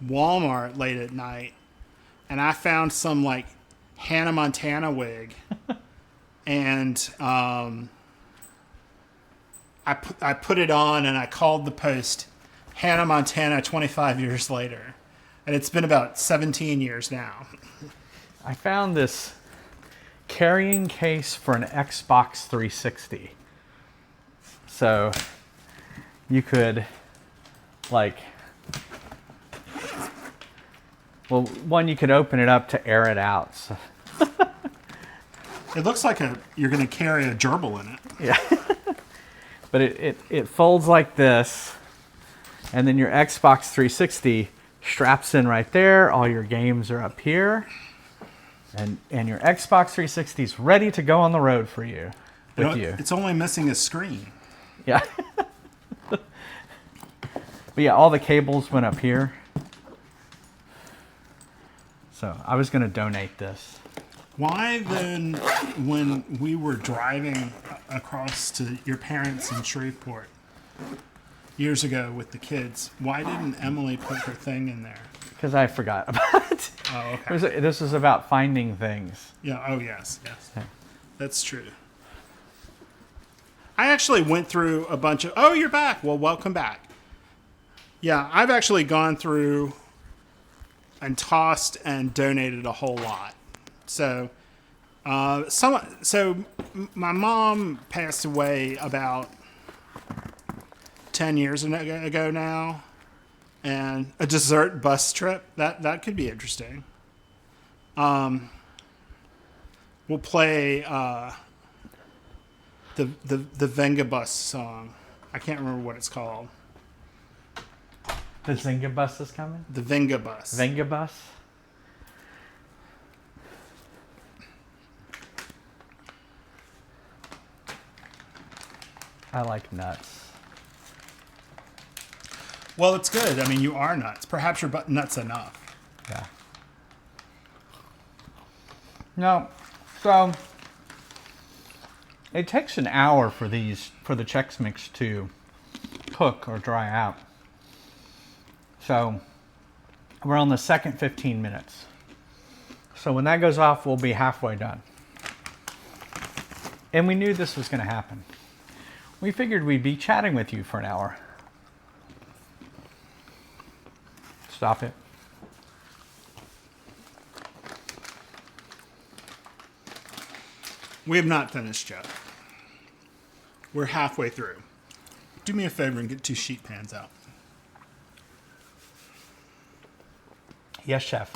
Walmart late at night, and I found some like Hannah Montana wig, and I put it on, and I called the post Hannah Montana 25 years later, and it's been about 17 years now. I found this carrying case for an Xbox 360. So you could, like, well, one, you could open it up to air it out. So, It looks like you're going to carry a gerbil in it. yeah. But it folds like this, and then your Xbox 360 straps in right there. All your games are up here. And your Xbox 360 is ready to go on the road for you. It's only missing a screen. Yeah. But yeah, all the cables went up here. So I was going to donate this. Why then, when we were driving across to your parents in Shreveport years ago with the kids, why didn't Emily put her thing in there? Because I forgot about it. Oh, okay. This was about finding things. Yeah. Oh, yes. That's true. I actually went through a bunch of... Oh, you're back. Well, welcome back. Yeah, I've actually gone through and tossed and donated a whole lot. So, my mom passed away about 10 years ago now. And a dessert bus trip, that could be interesting. We'll play the Venga Bus song. I can't remember what it's called. The Zynga bus is coming? The Venga Bus. Venga bus? I like nuts. Well, it's good. I mean, you are nuts. Perhaps you're nuts enough. Yeah. No, so it takes an hour for the Chex Mix to cook or dry out. So we're on the second 15 minutes. So when that goes off, we'll be halfway done. And we knew this was going to happen. We figured we'd be chatting with you for an hour. Stop it. We have not finished yet. We're halfway through. Do me a favor and get 2 sheet pans out. Yes, chef.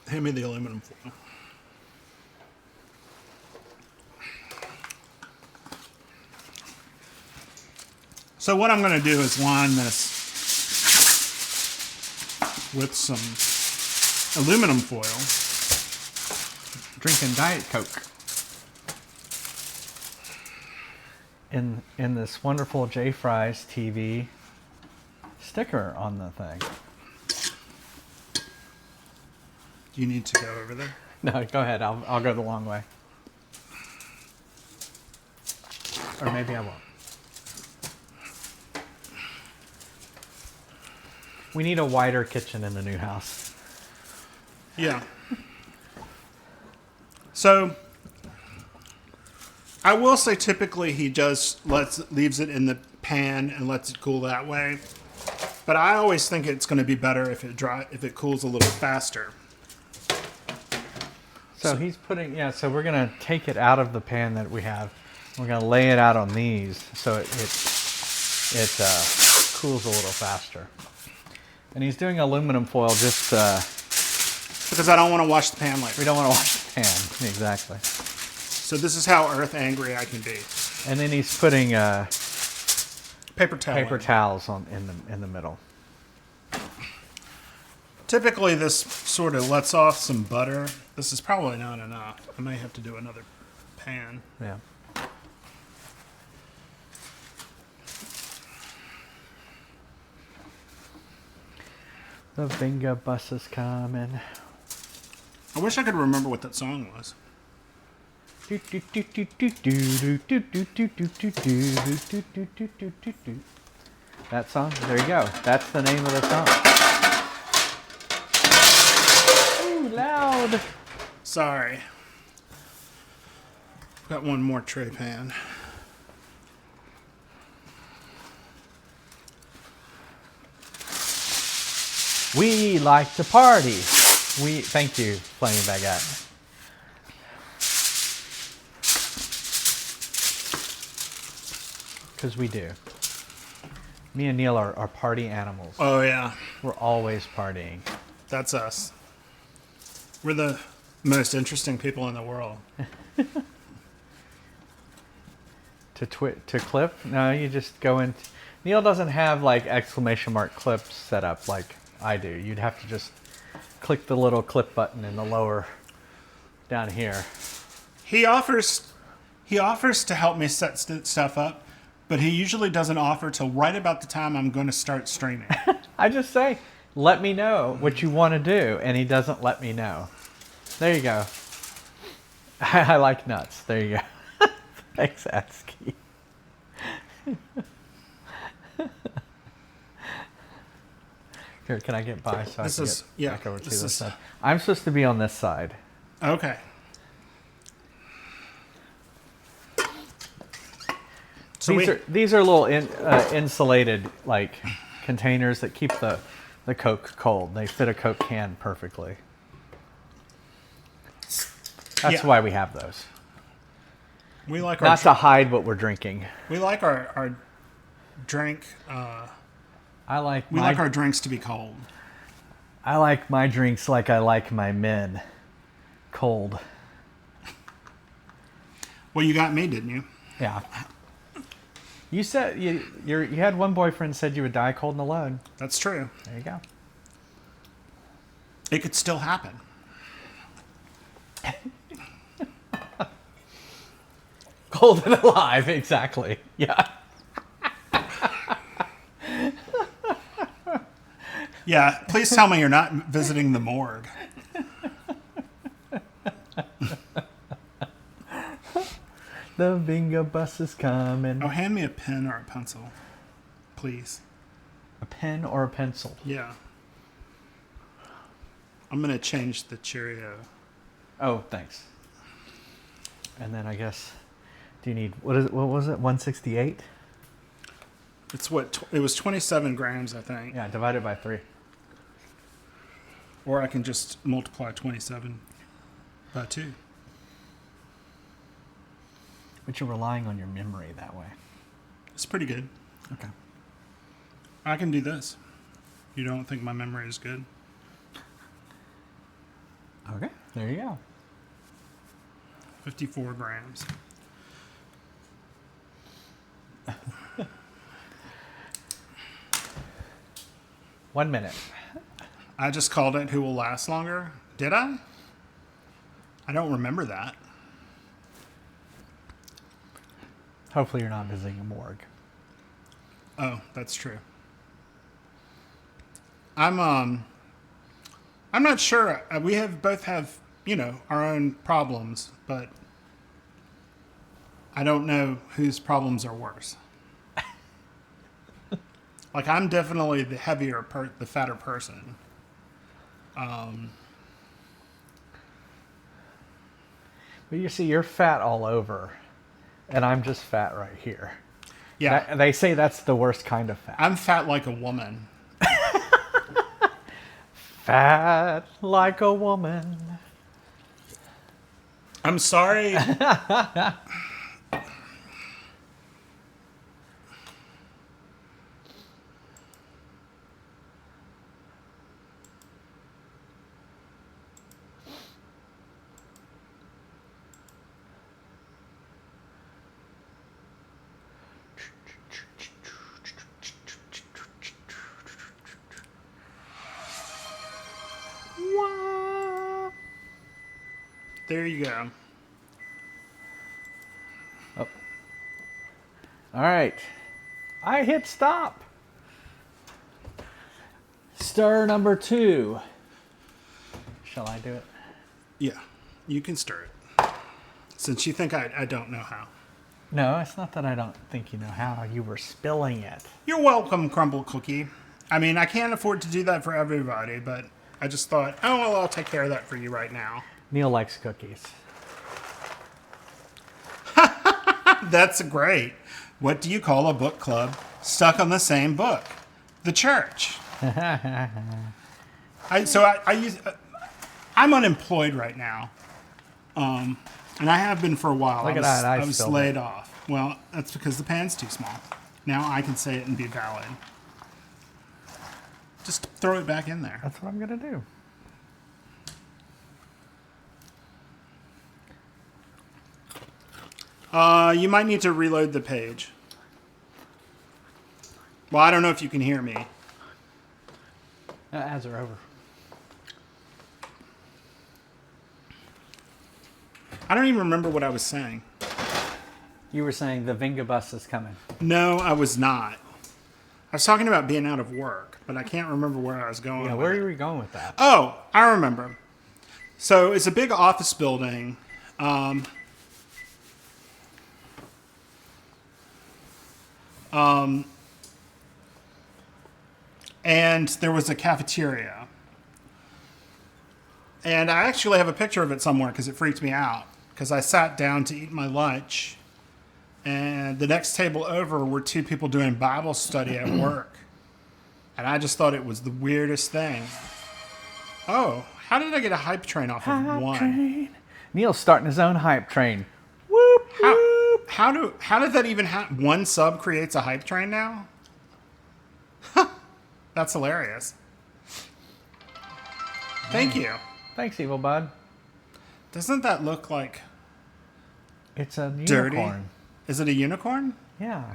Hand me the aluminum foil. So what I'm going to do is line this with some aluminum foil. Drinking Diet Coke. In this wonderful J Fry's TV sticker on the thing. Do you need to go over there? No, go ahead. I'll go the long way. Or maybe I won't. We need a wider kitchen in the new house. Yeah. So I will say typically he just leaves it in the pan and lets it cool that way. But I always think it's going to be better if it cools a little faster. So he's putting, so we're going to take it out of the pan that we have. We're going to lay it out on these so it cools a little faster. And he's doing aluminum foil just... because I don't want to wash the pan later. We don't want to wash the pan, exactly. So this is how earth angry I can be. And then he's putting Paper towels in the middle. Typically this sort of lets off some butter. This is probably not enough. I may have to do another pan. Yeah. The bingo bus is coming. I wish I could remember what that song was. That song? There you go. That's the name of the song. Ooh, loud. Sorry. Got one more tray pan. We like to party. Thank you, Flaming Baguette. Because we do. Me and Neil are party animals. Oh, yeah. We're always partying. That's us. We're the most interesting people in the world. To clip? No, you just go in. Neil doesn't have like exclamation mark clips set up like I do. You'd have to just click the little clip button in the lower down here. He offers to help me set stuff up, but he usually doesn't offer till right about the time I'm going to start streaming. I just say, let me know what you want to do, and he doesn't let me know. There you go. I like nuts. There you go. Thanks, Atsky. Here, can I get by so I can get back over to this side? I'm supposed to be on this side. Okay. So these are little insulated like containers that keep the Coke cold. They fit a Coke can perfectly. That's why we have those. We like not to hide what we're drinking. We like our drink. We like our drinks to be cold. I like my drinks like I like my men, cold. Well, you got me, didn't you? Yeah. You said you had one boyfriend said you would die cold and alone. That's true. There you go. It could still happen. Cold and alive, exactly. Yeah. Yeah, please tell me you're not visiting the morgue. The bingo bus is coming. Oh, hand me a pen or a pencil, please. A pen or a pencil? Yeah. I'm going to change the Cheerio. Oh, thanks. And then I guess, do you need, what was it, 168? It's it was 27 grams, I think. Yeah, divided by 3. Or I can just multiply 27 by 2. But you're relying on your memory that way. It's pretty good. Okay. I can do this. You don't think my memory is good? Okay, there you go. 54 grams. One minute. I just called it Who Will Last Longer. Did I? I don't remember that. Hopefully you're not visiting a morgue. Oh, that's true. I'm not sure. We both have, our own problems, but I don't know whose problems are worse. Like, I'm definitely the the fatter person. But you see, you're fat all over, and I'm just fat right here. Yeah. They say that's the worst kind of fat. I'm fat like a woman. Fat like a woman. I'm sorry. There you go. Oh. All right. I hit stop. Stir number 2. Shall I do it? Yeah, you can stir it. Since you think I don't know how. No, it's not that I don't think you know how. You were spilling it. You're welcome, Crumble Cookie. I mean, I can't afford to do that for everybody, but I just thought, oh, well, I'll take care of that for you right now. Neil likes cookies. That's great. What do you call a book club stuck on the same book? The church. I'm unemployed right now. And I have been for a while. Look at that. I was spilled laid it. off. Well, that's because the pan's too small. Now I can say it and be valid. Just throw it back in there. That's what I'm going to do. You might need to reload the page. Well, I don't know if you can hear me. Ads are over. I don't even remember what I was saying. You were saying the Vinga bus is coming. No, I was not. I was talking about being out of work, but I can't remember where I was going. Yeah, with where it. are we going with that? Oh, I remember. So it's a big office building. And there was a cafeteria. And I actually have a picture of it somewhere because it freaked me out. Because I sat down to eat my lunch, and the next table over were 2 people doing Bible study at work. And I just thought it was the weirdest thing. Oh, how did I get a hype train off of Hype one? train. Neil's starting his own hype train. Whoop, whoop. How did that even happen? One sub creates a hype train now? That's hilarious. Thank you. Thanks, Evil Bud. Doesn't that look like It's a dirty? unicorn. Is it a unicorn? Yeah.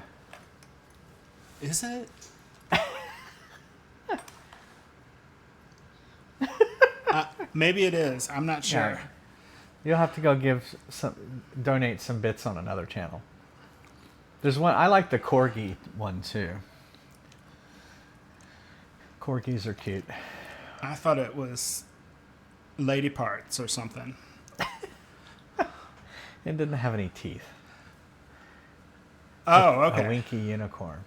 Is it? Maybe it is. I'm not sure. Yeah. You'll have to go donate some bits on another channel. There's one, I like the corgi one too. Corgis are cute. I thought it was lady parts or something. It didn't have any teeth. Oh, A okay. winky unicorn.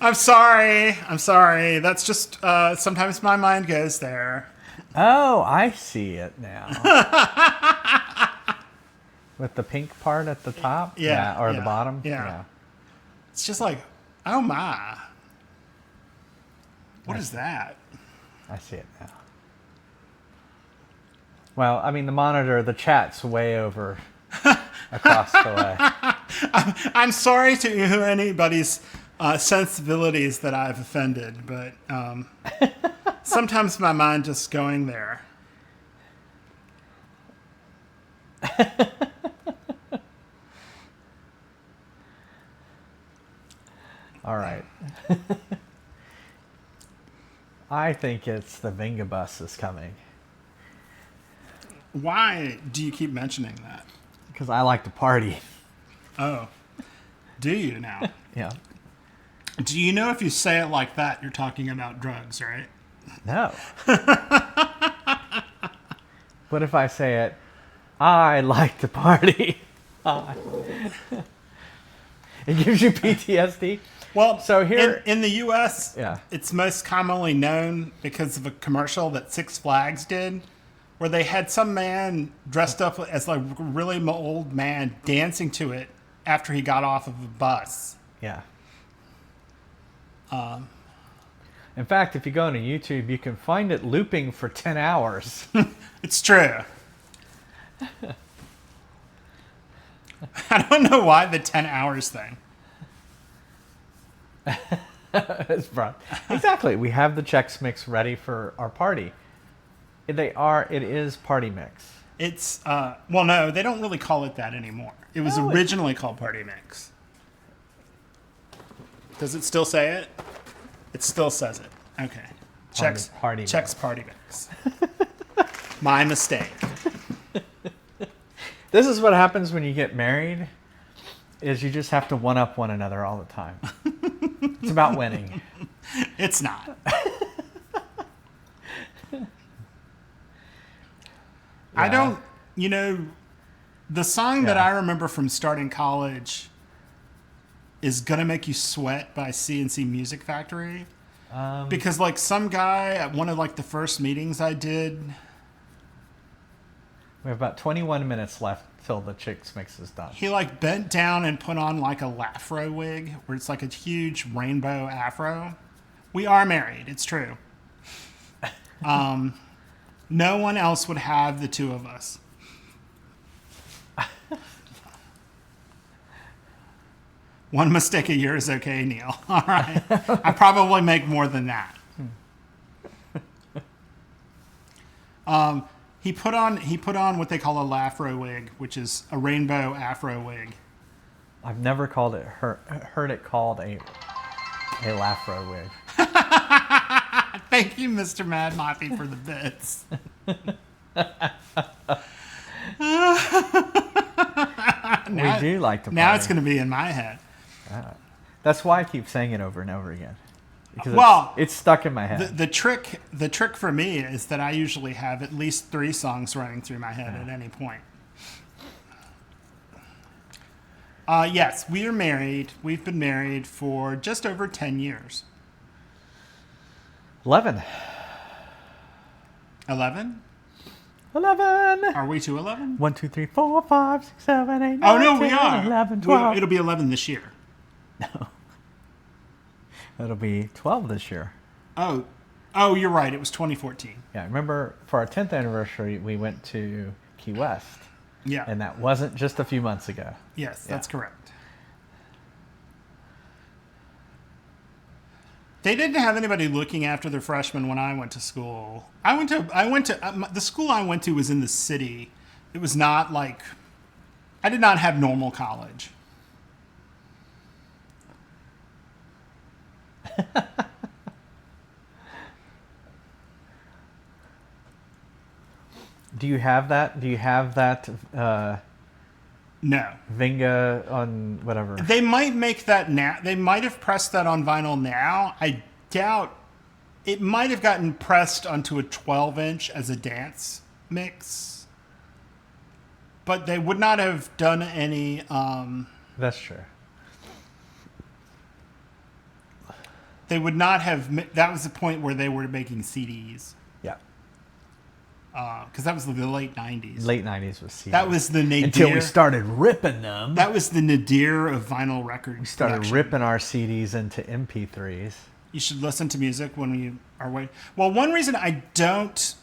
I'm sorry. That's just sometimes my mind goes there. Oh, I see it now. With the pink part at the top? Yeah, Or yeah, the bottom? yeah. It's just like, oh my. What is that? I see it now. Well, I mean, the monitor, the chat's way over across the way. I'm sorry to anybody's sensibilities that I've offended, but sometimes my mind just going there. All right. I think it's the Vinga bus is coming. Why do you keep mentioning that? Because I like to party. Oh, do you now? Yeah. Do you know if you say it like that, you're talking about drugs, right? No. But if I say it, I like to party. It gives you PTSD. Well, So here- in the U.S., Yeah. it's most commonly known because of a commercial that Six Flags did, where they had some man dressed up as like a really old man dancing to it after he got off of a bus. Yeah. In fact, if you go on YouTube, you can find it looping for 10 hours. It's true. I don't know why the 10 hours thing. It's brought. Exactly. We have the Chex Mix ready for our party. It is party mix. It's, well, no, they don't really call it that anymore. It was No, originally called Party Mix. Does it still say it? It still says it. Okay. Party Chex Mix. Party Mix. My mistake. This is what happens when you get married is you just have to one up one another all the time. It's about winning. It's not. I don't, the song that Yeah. I remember from starting college is Gonna Make You Sweat by CNC Music Factory. Because like some guy at one of like the first meetings I did, We have about 21 minutes left till the Chex Mix is done. he like bent down and put on like a Lafro wig where it's like a huge rainbow afro. We are married, it's true. No one else would have the two of us. One mistake a year is okay, Neil. All right. I probably make more than that. He put on what they call a Lafro wig, which is a rainbow afro wig. I've never heard it called a Lafro wig. Thank you, Mr. Mad Moppy, for the bits. We do like to party. Now it's going to be in my head. That's why I keep saying it over and over again. Because it's stuck in my head. The trick for me is that I usually have at least 3 songs running through my head at any point. Yes, we are married. We've been married for just over 10 years. 11. 11? 11. Are we to 11? 1, 2, 3, 4, 5, 6, 7, 8, 9, Oh, no, 10, we are. 11, 12. It'll be 11 this year. It'll be 12 this year. Oh, you're right. It was 2014. Yeah, remember for our 10th anniversary, we went to Key West. Yeah. And that wasn't just a few months ago. Yes, that's correct. They didn't have anybody looking after their freshmen when I went to school. The school I went to was in the city. It was not like, I did not have normal college. Do you have that? Do you have that No. Vinga on whatever? They might make that now. They might have pressed that on vinyl now. I doubt it might have gotten pressed onto a 12-inch as a dance mix. But they would not have done any. That's true. They would not have. That was the point where they were making CDs. Yeah. Because that was the late 90s. Late 90s was CD. That was the nadir. Until we started ripping them. That was the nadir of vinyl records. We started ripping our CDs into MP3s. You should listen to music when you are waiting. Well, one reason I don't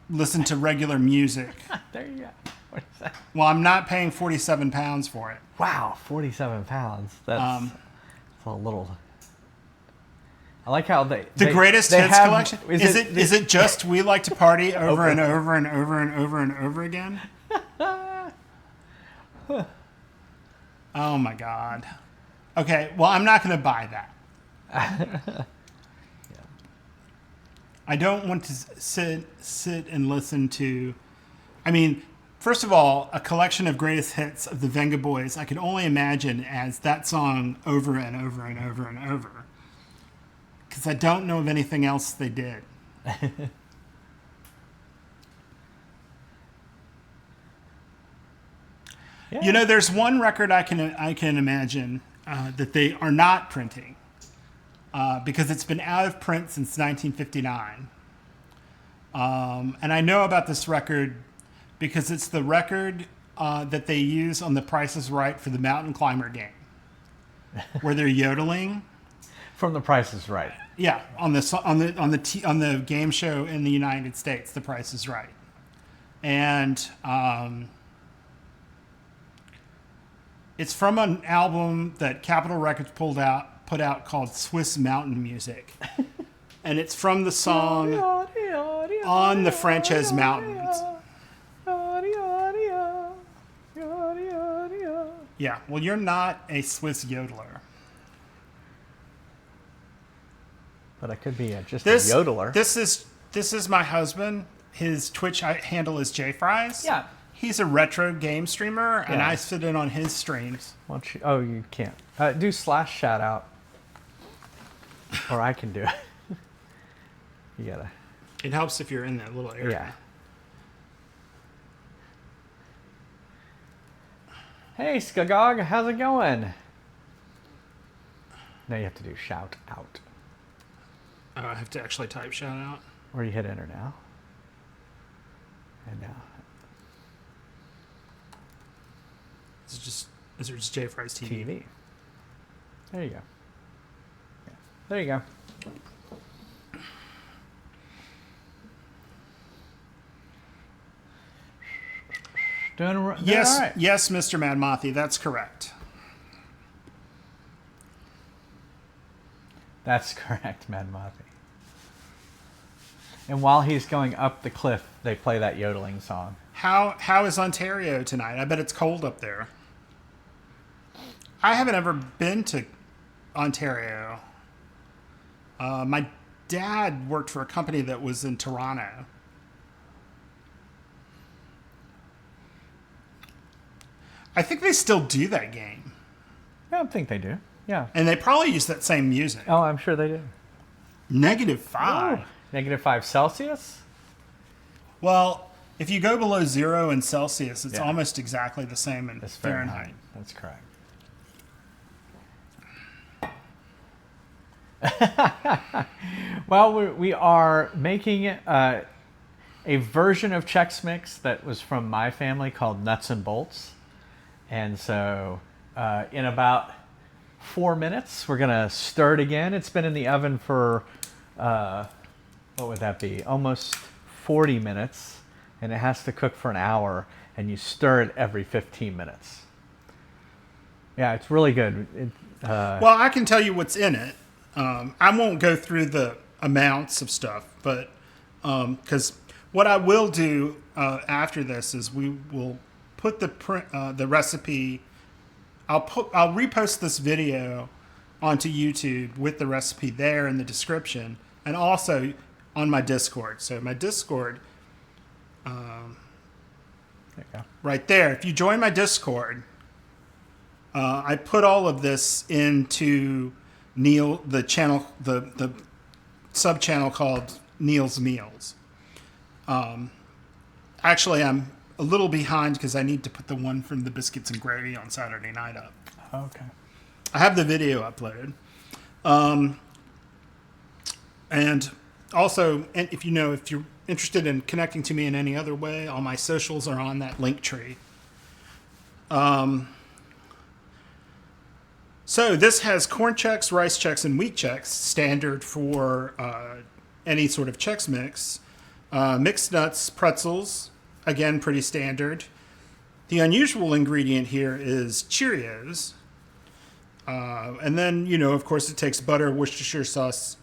listen to regular music. There you go. What is that? Well, I'm not paying £47 for it. Wow, 47 pounds. That's a little. I like how the greatest hits collection. Is it just We Like to Party over and over and over and over and over again? Oh my God. Okay, well, I'm not going to buy that. I don't want to sit and listen to. I mean, first of all, a collection of greatest hits of the Venga Boys, I could only imagine as that song over and over and over and over. Because I don't know of anything else they did. Yeah. You know, there's one record I can imagine that they are not printing because it's been out of print since 1959. And I know about this record because it's the record that they use on The Price is Right for the Mountain Climber game, where they're yodeling. From The Price is Right. Yeah, on the game show in the United States, The Price is Right, and it's from an album that Capitol Records put out called Swiss Mountain Music, and it's from the song On the Frances Mountains. Yeah, well, you're not a Swiss yodeler. But I could be just a yodeler. This is my husband. His Twitch handle is JFries. Yeah. he's a retro game streamer, and Yeah. I sit in on his streams. Why don't you? Oh, you can't. Do slash shout out, or I can do it. You gotta. It helps if you're in that little area. Yeah. Hey, Skagog, how's it going? Now you have to do shout out. Oh, I have to actually type shout out. Or you hit enter now. And now. Is there just J Fry's TV? TV. There you go. Yeah. There you go. Doing Yes, all right. yes, Mr. Mad Mothy, that's correct. That's correct, Mad Mothy. And while he's going up the cliff, they play that yodeling song. How is Ontario tonight? I bet it's cold up there. I haven't ever been to Ontario. My dad worked for a company that was in Toronto. I think they still do that game. Yeah, I think they do. Yeah. And they probably use that same music. Oh, I'm sure they do. -5. Ooh. -5 Celsius? Well, if you go below 0 in Celsius, it's Yeah. almost exactly the same in That's Fahrenheit. That's correct. Well, we are making a version of Chex Mix that was from my family called Nuts and Bolts. And so in about 4 minutes, we're going to stir it again. It's been in the oven for, what would that be? Almost 40 minutes. And it has to cook for an hour. And you stir it every 15 minutes. Yeah, it's really good. Well, I can tell you what's in it. I won't go through the amounts of stuff, but because what I will do after this is we will put the recipe. I'll repost this video onto YouTube with the recipe there in the description, and also on my Discord. So my Discord, There you go. right there. If you join my Discord, I put all of this into the channel, the sub channel called Neil's Meals. Actually, I'm a little behind because I need to put the one from the biscuits and gravy on Saturday night up. Okay. I have the video uploaded. And also, if you're interested in connecting to me in any other way, all my socials are on that link tree. So this has Corn Chex, Rice Chex, and Wheat Chex, standard for any sort of Chex Mix. Mixed nuts, pretzels, again, pretty standard. The unusual ingredient here is Cheerios. And then, of course, it takes butter, Worcestershire sauce,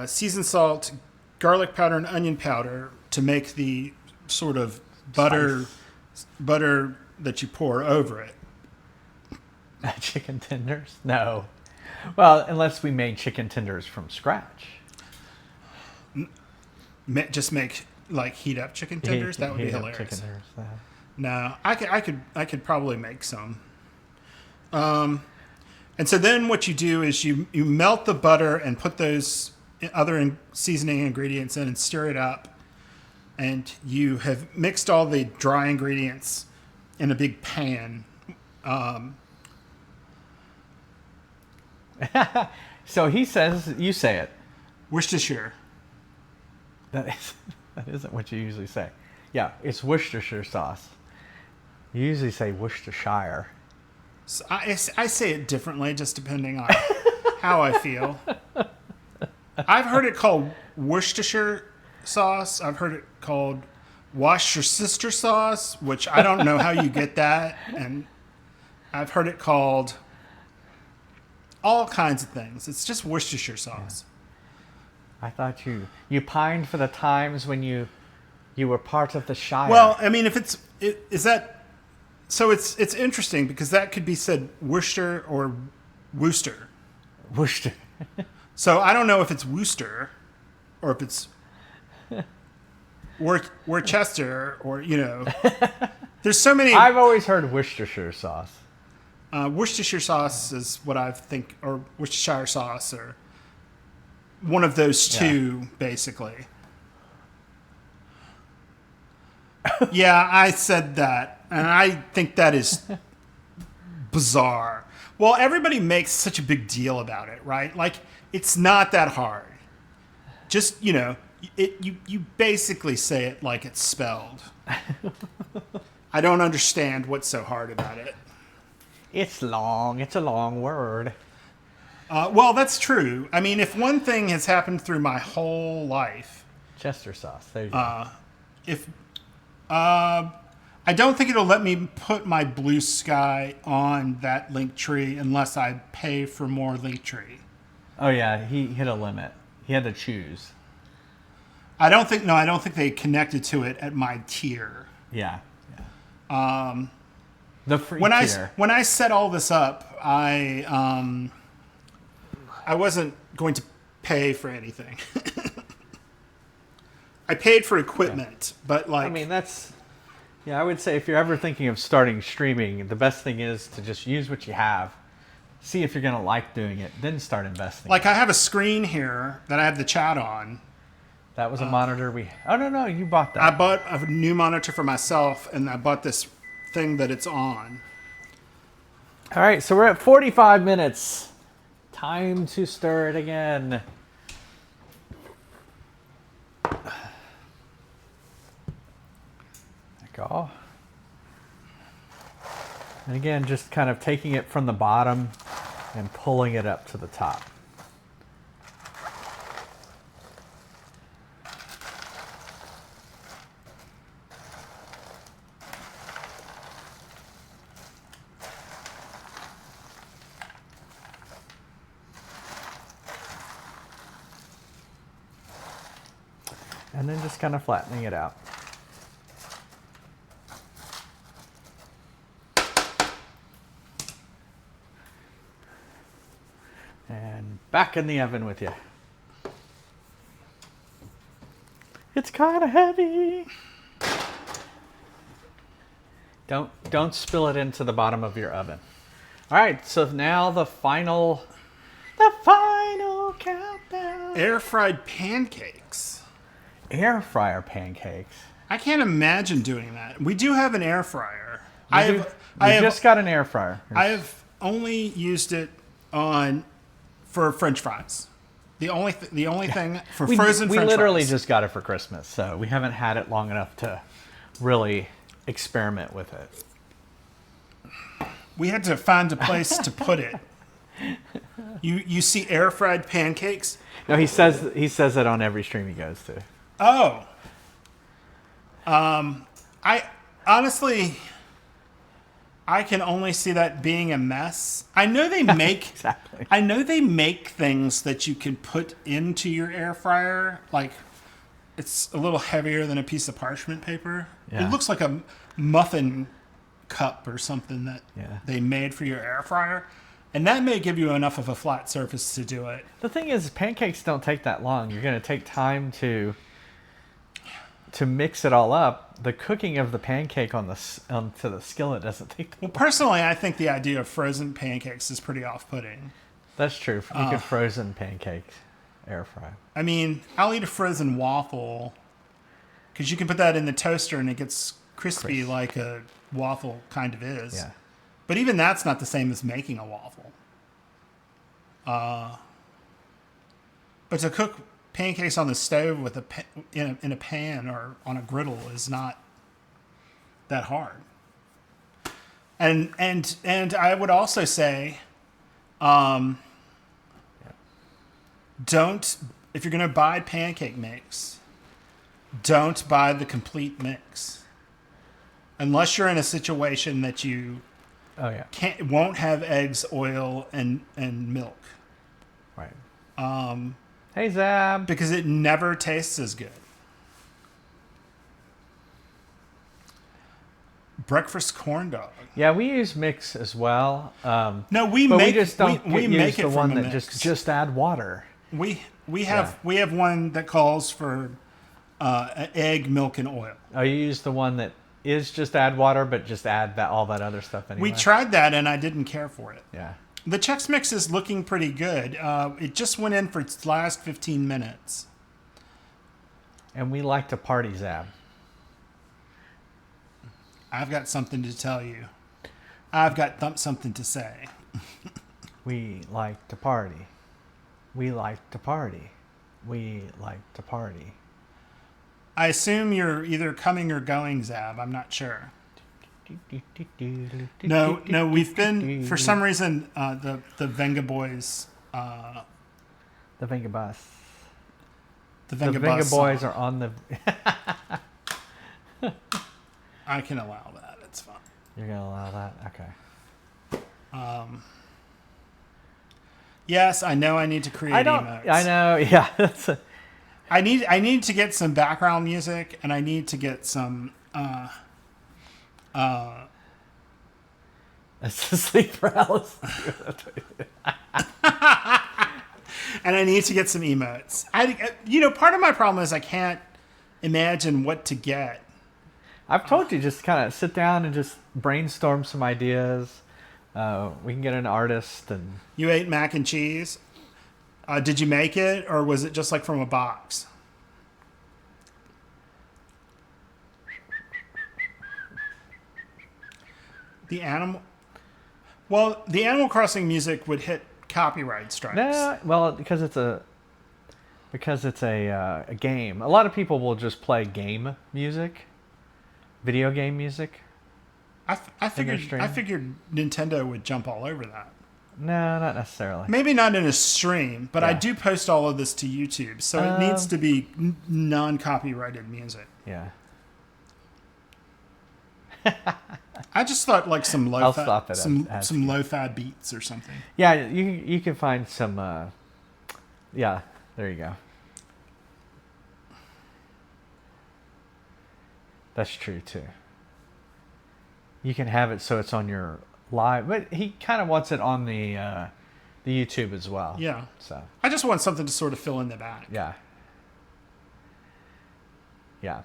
seasoned salt, garlic powder, and onion powder to make the sort of butter that you pour over it. Chicken tenders? No. Well, unless we made chicken tenders from scratch. Just make heat up chicken tenders. That would be hilarious. Chicken tenders, No, I could probably make some. And so then what you do is you melt the butter and put those other seasoning ingredients in and stir it up. And you have mixed all the dry ingredients in a big pan. So he says, you say it. Worcestershire. That isn't what you usually say. Yeah, it's Worcestershire sauce. You usually say Worcestershire. So I say it differently just depending on how I feel. I've heard it called Worcestershire sauce. I've heard it called wash your sister sauce, which I don't know how you get that. And I've heard it called all kinds of things. It's just Worcestershire sauce. I thought you pined for the times when you were part of the Shire. Well, I mean, is that so? It's interesting because that could be said Worcester or Worcester. Worcester. So I don't know if it's Worcester or if it's Worcester or There's so many. I've always heard Worcestershire sauce. Worcestershire sauce is what I think, or Worcestershire sauce, or one of those two, basically. Yeah, I said that, and I think that is bizarre. Well, everybody makes such a big deal about it, right? Like, it's not that hard. Just, you basically say it like it's spelled. I don't understand what's so hard about it. It's long. It's a long word. Well, that's true. I mean, if one thing has happened through my whole life, Chester sauce. There you go. I don't think it'll let me put my Blue Sky on that link tree unless I pay for more link tree. Oh yeah, he hit a limit. He had to choose. I don't think they connected to it at my tier. Yeah. The free tier. When I set all this up, I wasn't going to pay for anything. I paid for equipment, but like... I mean, I would say if you're ever thinking of starting streaming, the best thing is to just use what you have. See if you're going to like doing it, then start investing. Like, I have a screen here that I have the chat on. That was a monitor Oh, no, you bought that. I bought a new monitor for myself, and I bought this thing that it's on. All right, so we're at 45 minutes. Time to stir it again. Go. And again, just kind of taking it from the bottom and pulling it up to the top. And then just kind of flattening it out. And back in the oven with you. It's kind of heavy. Don't spill it into the bottom of your oven. All right, so now the final countdown. Air fried pancakes. Air fryer pancakes. I can't imagine doing that. We do have an air fryer. I just got an air fryer. I have only used it for French fries. The only thing for frozen French fries. We literally just got it for Christmas, so we haven't had it long enough to really experiment with it. We had to find a place to put it. You see air fried pancakes? No, he says it on every stream he goes to. Oh. I honestly, I can only see that being a mess. I know they make Exactly. I know they make things that you can put into your air fryer. Like, it's a little heavier than a piece of parchment paper. Yeah. It looks like a muffin cup or something that they made for your air fryer. And that may give you enough of a flat surface to do it. The thing is, pancakes don't take that long. You're going to take time to mix it all up. The cooking of the pancake onto the skillet doesn't take that long. Personally, I think the idea of frozen pancakes is pretty off-putting. That's true. You could frozen pancakes air fry. I mean, I'll eat a frozen waffle because you can put that in the toaster and it gets crispy like a waffle kind of is. Yeah. But even that's not the same as making a waffle. But to cook pancakes on the stove with in a pan or on a griddle is not that hard. And I would also say, don't, if you're going to buy pancake mix, don't buy the complete mix. Unless you're in a situation that you won't have eggs, oil, and milk. Right. Hey, Zab. Because it never tastes as good. Breakfast corn dog. Yeah, we use mix as well. No, we just don't make it the one from that a mix. just add water. We have one that calls for egg, milk, and oil. Oh, you use the one that is just add water, but just add all that other stuff anyway. We tried that, and I didn't care for it. Yeah. The Chex Mix is looking pretty good. It just went in for its last 15 minutes. And we like to party, Zab. I've got something to tell you. I've got something to say. We like to party. We like to party. We like to party. I assume you're either coming or going, Zab. I'm not sure. No, we've been, for some reason, the Venga Boys... the Venga Bus. The Venga Boys song. are on the... I can allow that. It's fine. You're going to allow that? Okay. Yes, I know I need to create emotes. I know, yeah. I need to get some background music, and I need to get some... It's the sleep paralysis. And I need to get some emotes. Part of my problem is I can't imagine what to get. I've told you, just kind of sit down and just brainstorm some ideas. We can get an artist and... You ate mac and cheese? Did you make it, or was it just like from a box? The Animal Crossing music would hit copyright strikes. No, well, because it's a game. A lot of people will just play game music, video game music. I figured Nintendo would jump all over that. No, not necessarily. Maybe not in a stream, but Yeah. I do post all of this to YouTube, so it needs to be non-copyrighted music. Yeah. I just thought like some I'll stop it some at lo-fi beats or something. Yeah, you can find some. Yeah, there you go. That's true too. You can have it so it's on your live, but he kind of wants it on the YouTube as well. Yeah. So I just want something to sort of fill in the back. yeah. Yeah.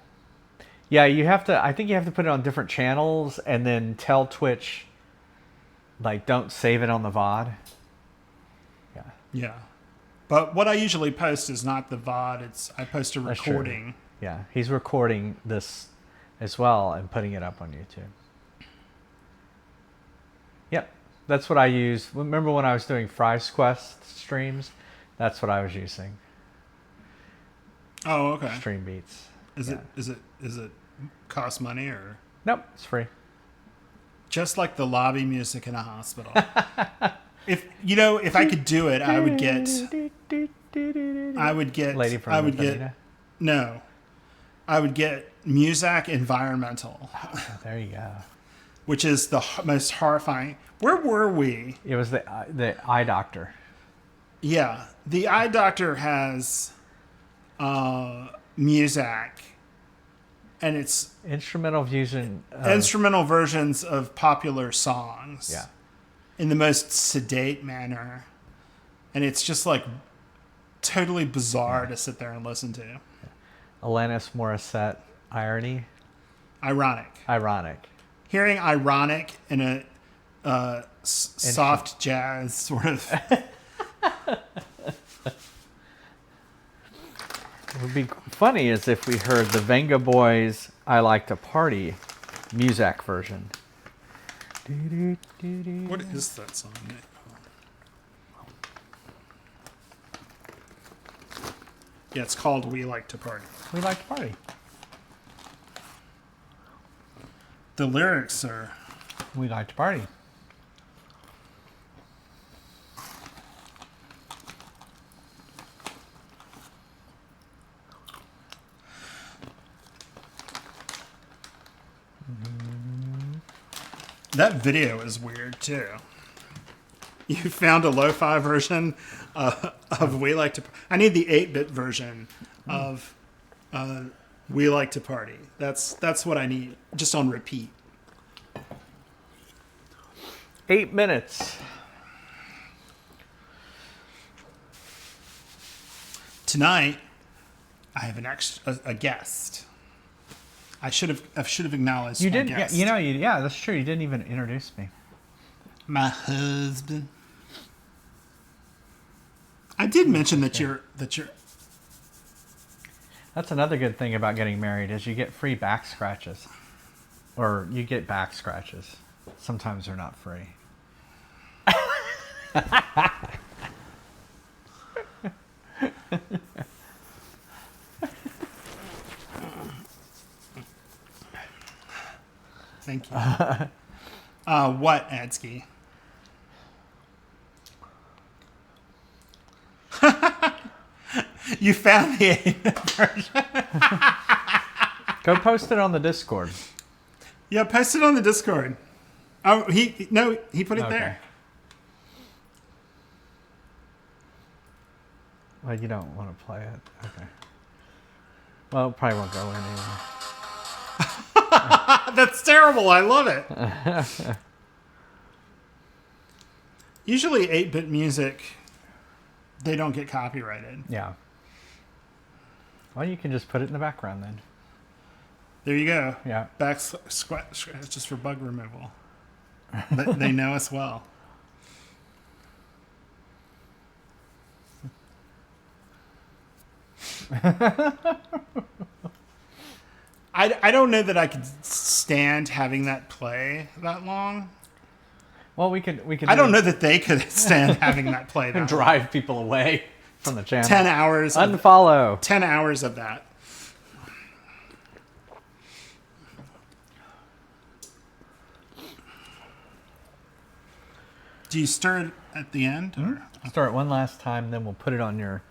Yeah, you have to. I think you have to put it on different channels and then tell Twitch, like, don't save it on the VOD. Yeah. Yeah. But what I usually post is not the VOD. I post a That's true. recording. Yeah, he's recording this as well and putting it up on YouTube. Yep, that's what I use. Remember when I was doing Fry's Quest streams? That's what I was using. Oh, okay. Stream beats. Is it cost money or? Nope, it's free. Just like the lobby music in a hospital. If I could do it, I would get Lady from Antonina? No. I would get Muzak Environmental. Oh, there you go. Which is the most horrifying. Where were we? It was the eye doctor. Yeah. The eye doctor has Muzak. And it's Instrumental versions of popular songs. Yeah. In the most sedate manner. And it's just like totally bizarre to sit there and listen to. Alanis Morissette irony. Ironic. Hearing ironic in a soft jazz sort of. It would be funny is if we heard the Venga Boys' "I Like to Party" Muzak version. What is that song? Yeah, it's called "We Like to Party." We like to party. The lyrics are. We like to party. That video is weird too. You found a lo-fi version of "We Like to." I need the 8-bit version of "We Like to Party." That's what I need, just on repeat. 8 minutes. Tonight, I have a guest. I should have acknowledged You my didn't. guest. Yeah, that's true. You didn't even introduce me. My husband. I did mention that you're. That's another good thing about getting married is you get free back scratches, or you get back scratches. Sometimes they're not free. Thank you. What, Adsky? You found the 8-bit version. Go post it on the Discord. Yeah, post it on the Discord. Oh, he put it Okay. there. Well, you don't want to play it. Okay. Well, it probably won't go in anyway. That's terrible. I love it. Usually 8-bit music, they don't get copyrighted. Yeah. Well, you can just put it in the background then. There you go. Yeah. Back scratch just for bug removal. They know us well. I don't know that I could stand having that play that long. Well, we could. I don't know that they could stand having that play that long. Drive people away from the channel. 10 hours. Unfollow. 10 hours of that. Do you stir it at the end? Or? Start one last time, then we'll put it on your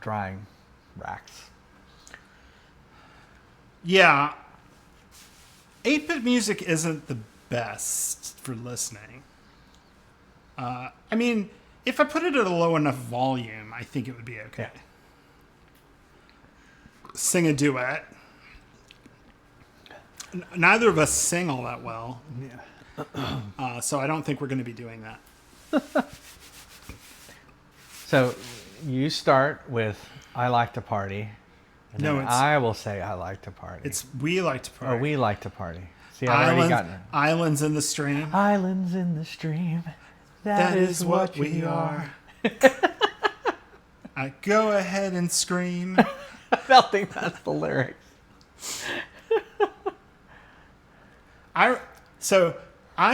drying racks. Yeah. 8-bit music isn't the best for listening. I mean, if I put it at a low enough volume, I think it would be okay. Yeah. Sing a duet. Neither of us sing all that well. Yeah. So I don't think we're going to be doing that. So you start with "I like to party," and No, then it's- I will say "I like to party." It's we like to party. or we like to party. See, I've already gotten it. Islands in the stream. Islands in the stream. That is what we are. I go ahead and scream. I don't think that's the lyrics. I'm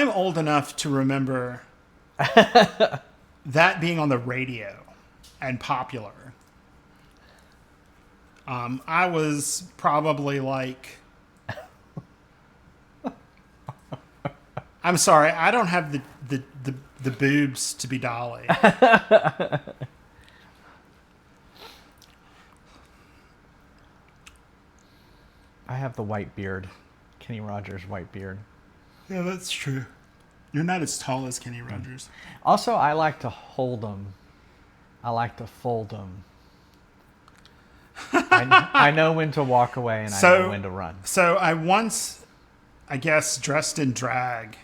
old enough to remember that being on the radio and popular. I was probably like, I'm sorry, I don't have the boobs to be Dolly. I have the white beard. Kenny Rogers' white beard. Yeah, that's true. You're not as tall as Kenny Rogers. Also, I like to hold them. I like to fold them. I know when to walk away and I know when to run. So I once, I guess, dressed in drag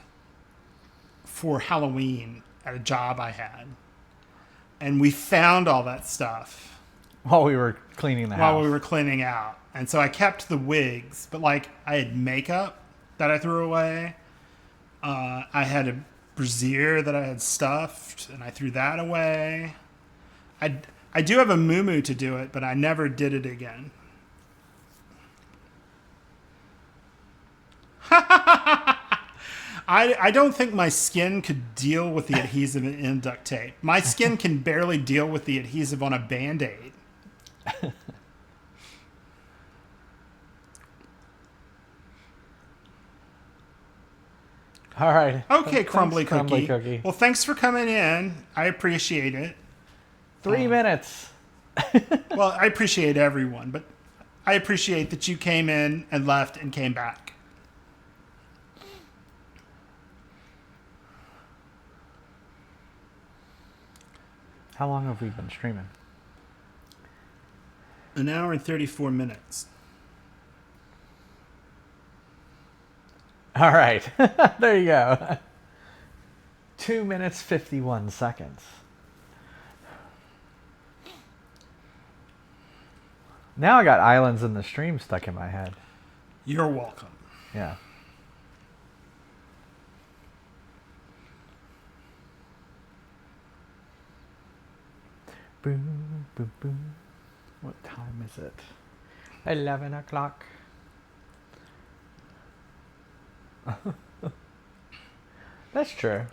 for Halloween at a job I had. And we found all that stuff While we were cleaning the while house. we were cleaning out. And so I kept the wigs, but like I had makeup that I threw away. I had a brassiere that I had stuffed, and I threw that away. I do have a muumuu to do it, but I never did it again. I don't think my skin could deal with the adhesive in duct tape. My skin can barely deal with the adhesive on a Band-Aid. All right. Okay, Thanks, Crumbly Crumbly Cookie. Cookie. Well, thanks for coming in. I appreciate it. 3 minutes. Well, I appreciate everyone, but I appreciate that you came in and left and came back. How long have we been streaming? An hour and 34 minutes. All right. There you go. 2 minutes, 51 seconds. Now I got Islands in the Stream stuck in my head. You're welcome. Yeah. Boom, boom, boom. What time is it? 11 o'clock. That's true.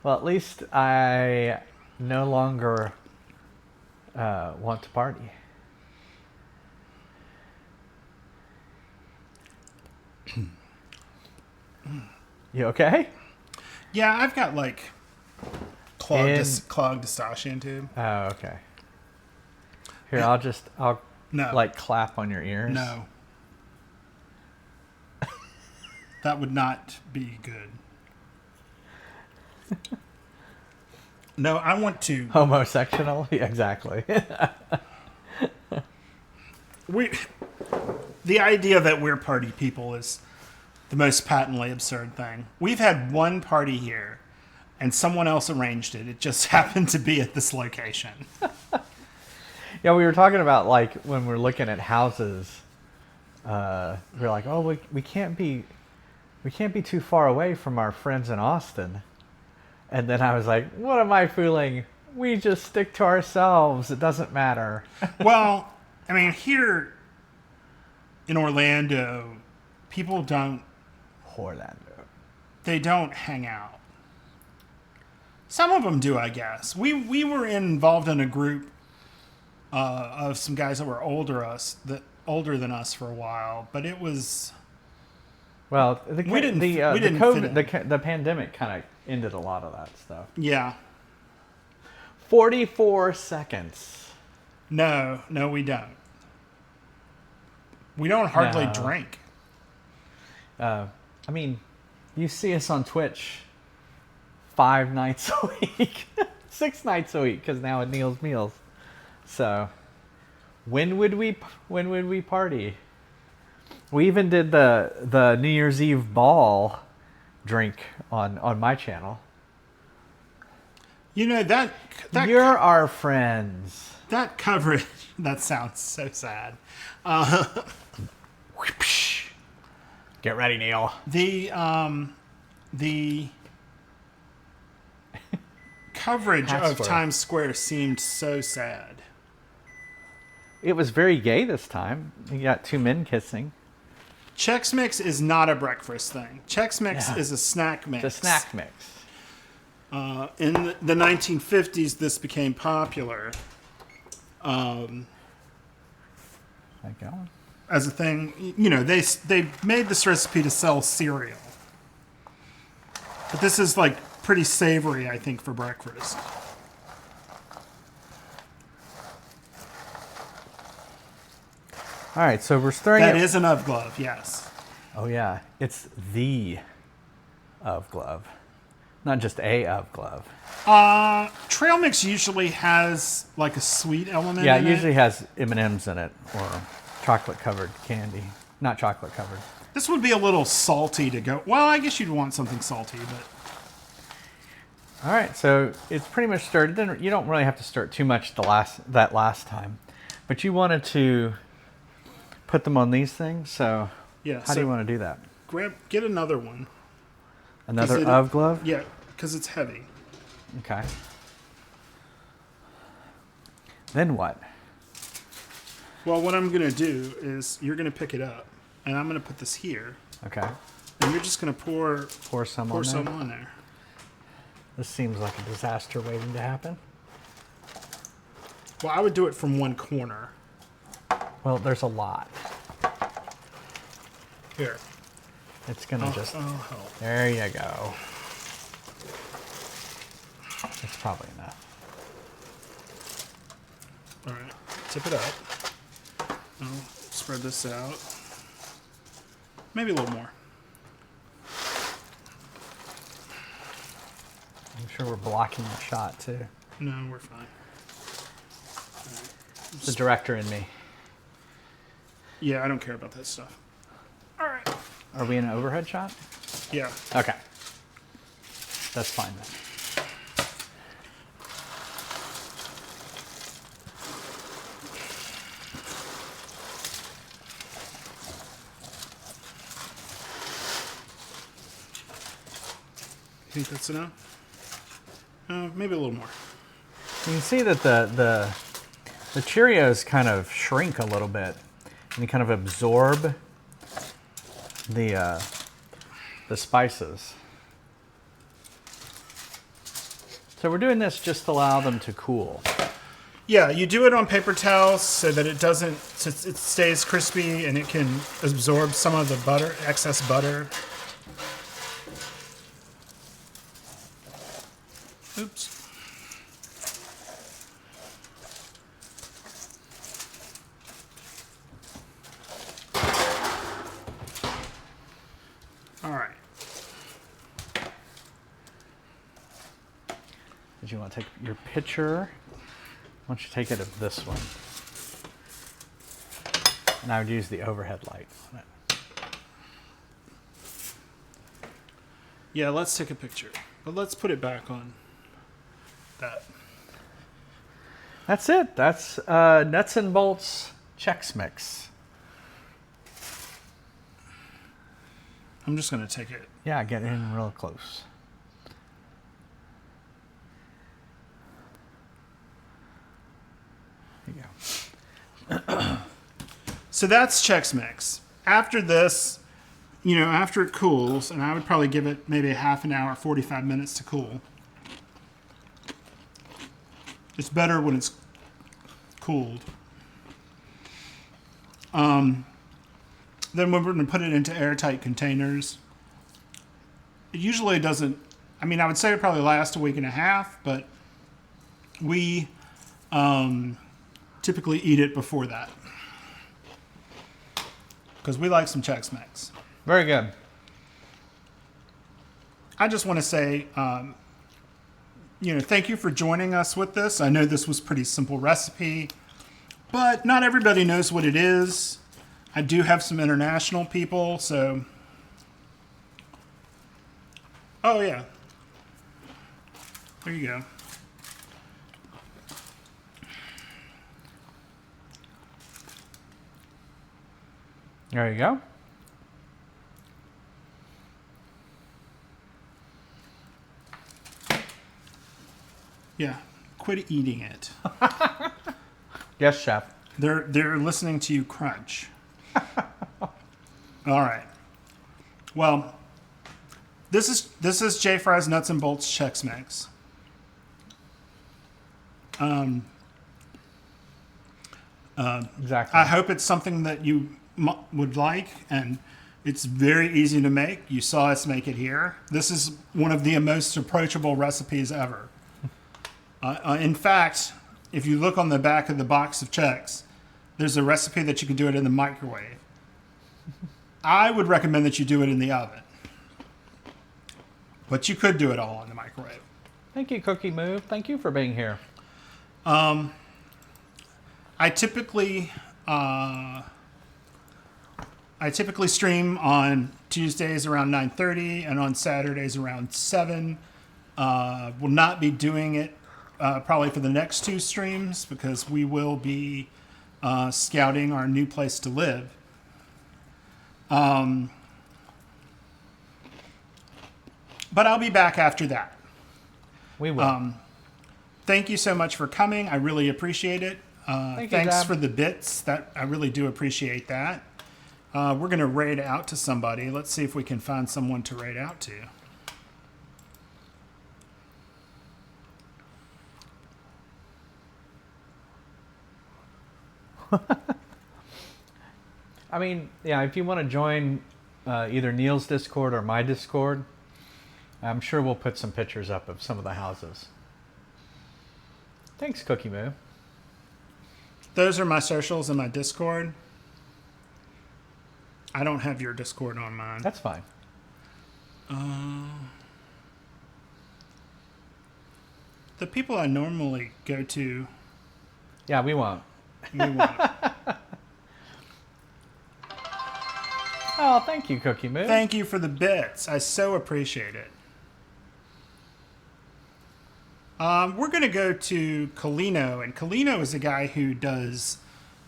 Well, at least I no longer want to party. You okay? Yeah, I've got like clogged Eustachian tube. Oh, okay. Here, I'll No. like clap on your ears. No. That would not be good. No, I want to. Homosexual? Yeah, exactly. The idea that we're party people is the most patently absurd thing. We've had one party here, and someone else arranged it. It just happened to be at this location. Yeah, we were talking about like when we're looking at houses. We're like, oh, we can't be too far away from our friends in Austin. And then I was like, what am I fooling? We just stick to ourselves. It doesn't matter. Well, I mean, here in Orlando, people don't hang out. Some of them do, I guess. We were involved in a group of some guys that were older than us for a while, but it was. Well, the pandemic kind of ended a lot of that stuff. Yeah. 44 seconds. No, we don't. We don't hardly No. drink. I mean, you see us on Twitch 5 nights a week, 6 nights a week, because now it Neil's Meals. So, when would we party? We even did the New Year's Eve ball drink on my channel. You know that You're our friends. that coverage. That sounds so sad. Get ready, Neil. The coverage of Password. Times Square seemed so sad. It was very gay this time. You got 2 men kissing. Chex Mix is not a breakfast thing. Chex Mix Yeah. is a snack mix. The snack mix. In the 1950s, this became popular Like going. as a thing. You know, they made this recipe to sell cereal, but this is like pretty savory, I think, for breakfast. All right, so we're stirring That it. is an UV glove, yes. Oh yeah, it's the of glove, not just a of glove. Trail mix usually has like a sweet element. Yeah, in it usually has M&Ms in it or chocolate covered candy, not chocolate covered. This would be a little salty to go. Well, I guess you'd want something salty, but All right, so it's pretty much stirred. Then you don't really have to stir it too much that last time, but you wanted to put them on these things. So yeah. how do you want to do that? Get another one. Another 'Cause of glove? Yeah, because it's heavy. Okay. Then what? Well, what I'm gonna do is you're gonna pick it up, and I'm gonna put this here, Okay. and you're just gonna pour Some pour on some there. on there. This seems like a disaster waiting to happen. Well, I would do it from one corner. Well, there's a lot. Here. It's gonna just. I'll help. There you go. It's probably enough. All right. Tip it up. I'll spread this out. Maybe a little more. I'm sure we're blocking the shot too. No, we're fine. It's the director in me. Yeah, I don't care about that stuff. All right. Are we in an overhead shot? Yeah. Okay. That's fine then. think that's enough? Maybe a little more. You can see that the Cheerios kind of shrink a little bit, and you kind of absorb the spices. So we're doing this just to allow them to cool. Yeah, you do it on paper towels so that it doesn't, so it stays crispy and it can absorb some of the butter, excess butter. Oops. All right. Did you want to take your picture? Why don't you take it of this one? And I would use the overhead light on it. Yeah, let's take a picture. But let's put it back on that. That's it. That's Nuts and Bolts Chex Mix. I'm just going to take it. Yeah, get in real close. There you go. So that's Chex Mix. After this, after it cools, and I would probably give it maybe a half an hour, 45 minutes to cool. It's better when it's cooled. Then we're going to put it into airtight containers. It usually doesn't, I would say it probably lasts a week and a half, but we typically eat it before that. Because we like some Chex Mix. Very good. I just want to say, thank you for joining us with this. I know this was a pretty simple recipe, but not everybody knows what it is. I do have some international people, so... Oh, yeah. There you go. There you go. Yeah, quit eating it. Yes, chef. They're listening to you crunch. All right. Well, this is J Fry's Nuts and Bolts Chex Mix. Exactly. I hope it's something that you would like, and it's very easy to make. You saw us make it here. This is one of the most approachable recipes ever. In fact, if you look on the back of the box of Chex, there's a recipe that you can do it in the microwave. I would recommend that you do it in the oven. But you could do it all in the microwave. Thank you, Cookie Move. Thank you for being here. I typically stream on Tuesdays around 9:30 and on Saturdays around 7. Will not be doing it probably for the next 2 streams because we will be scouting our new place to live. But I'll be back after that. We will. Thank you so much for coming. I really appreciate it. Thanks Dab. For the bits. That I really do appreciate that. We're going to raid out to somebody. Let's see if we can find someone to raid out to. If you want to join either Neil's Discord or my Discord, I'm sure we'll put some pictures up of some of the houses. Thanks, Cookie Moo. Those are my socials and my Discord. I don't have your Discord on mine. That's fine. The people I normally go to. Yeah, we won't. We won't. Oh, thank you, Cookie Moo. Thank you for the bits. I so appreciate it. We're going to go to Colino, and Colino is a guy who does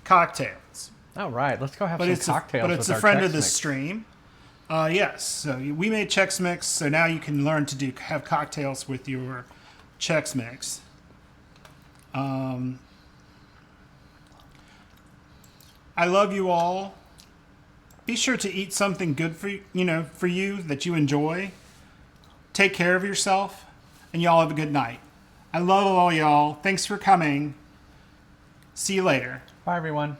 cocktails. All right, let's go have But some it's cocktails. but it's with a our friend Chex of the Mix. stream. Yes. So we made Chex Mix, so now you can learn to have cocktails with your Chex Mix. I love you all. Be sure to eat something good for you that you enjoy. Take care of yourself, and y'all have a good night. I love all y'all. Thanks for coming. See you later. Bye, everyone.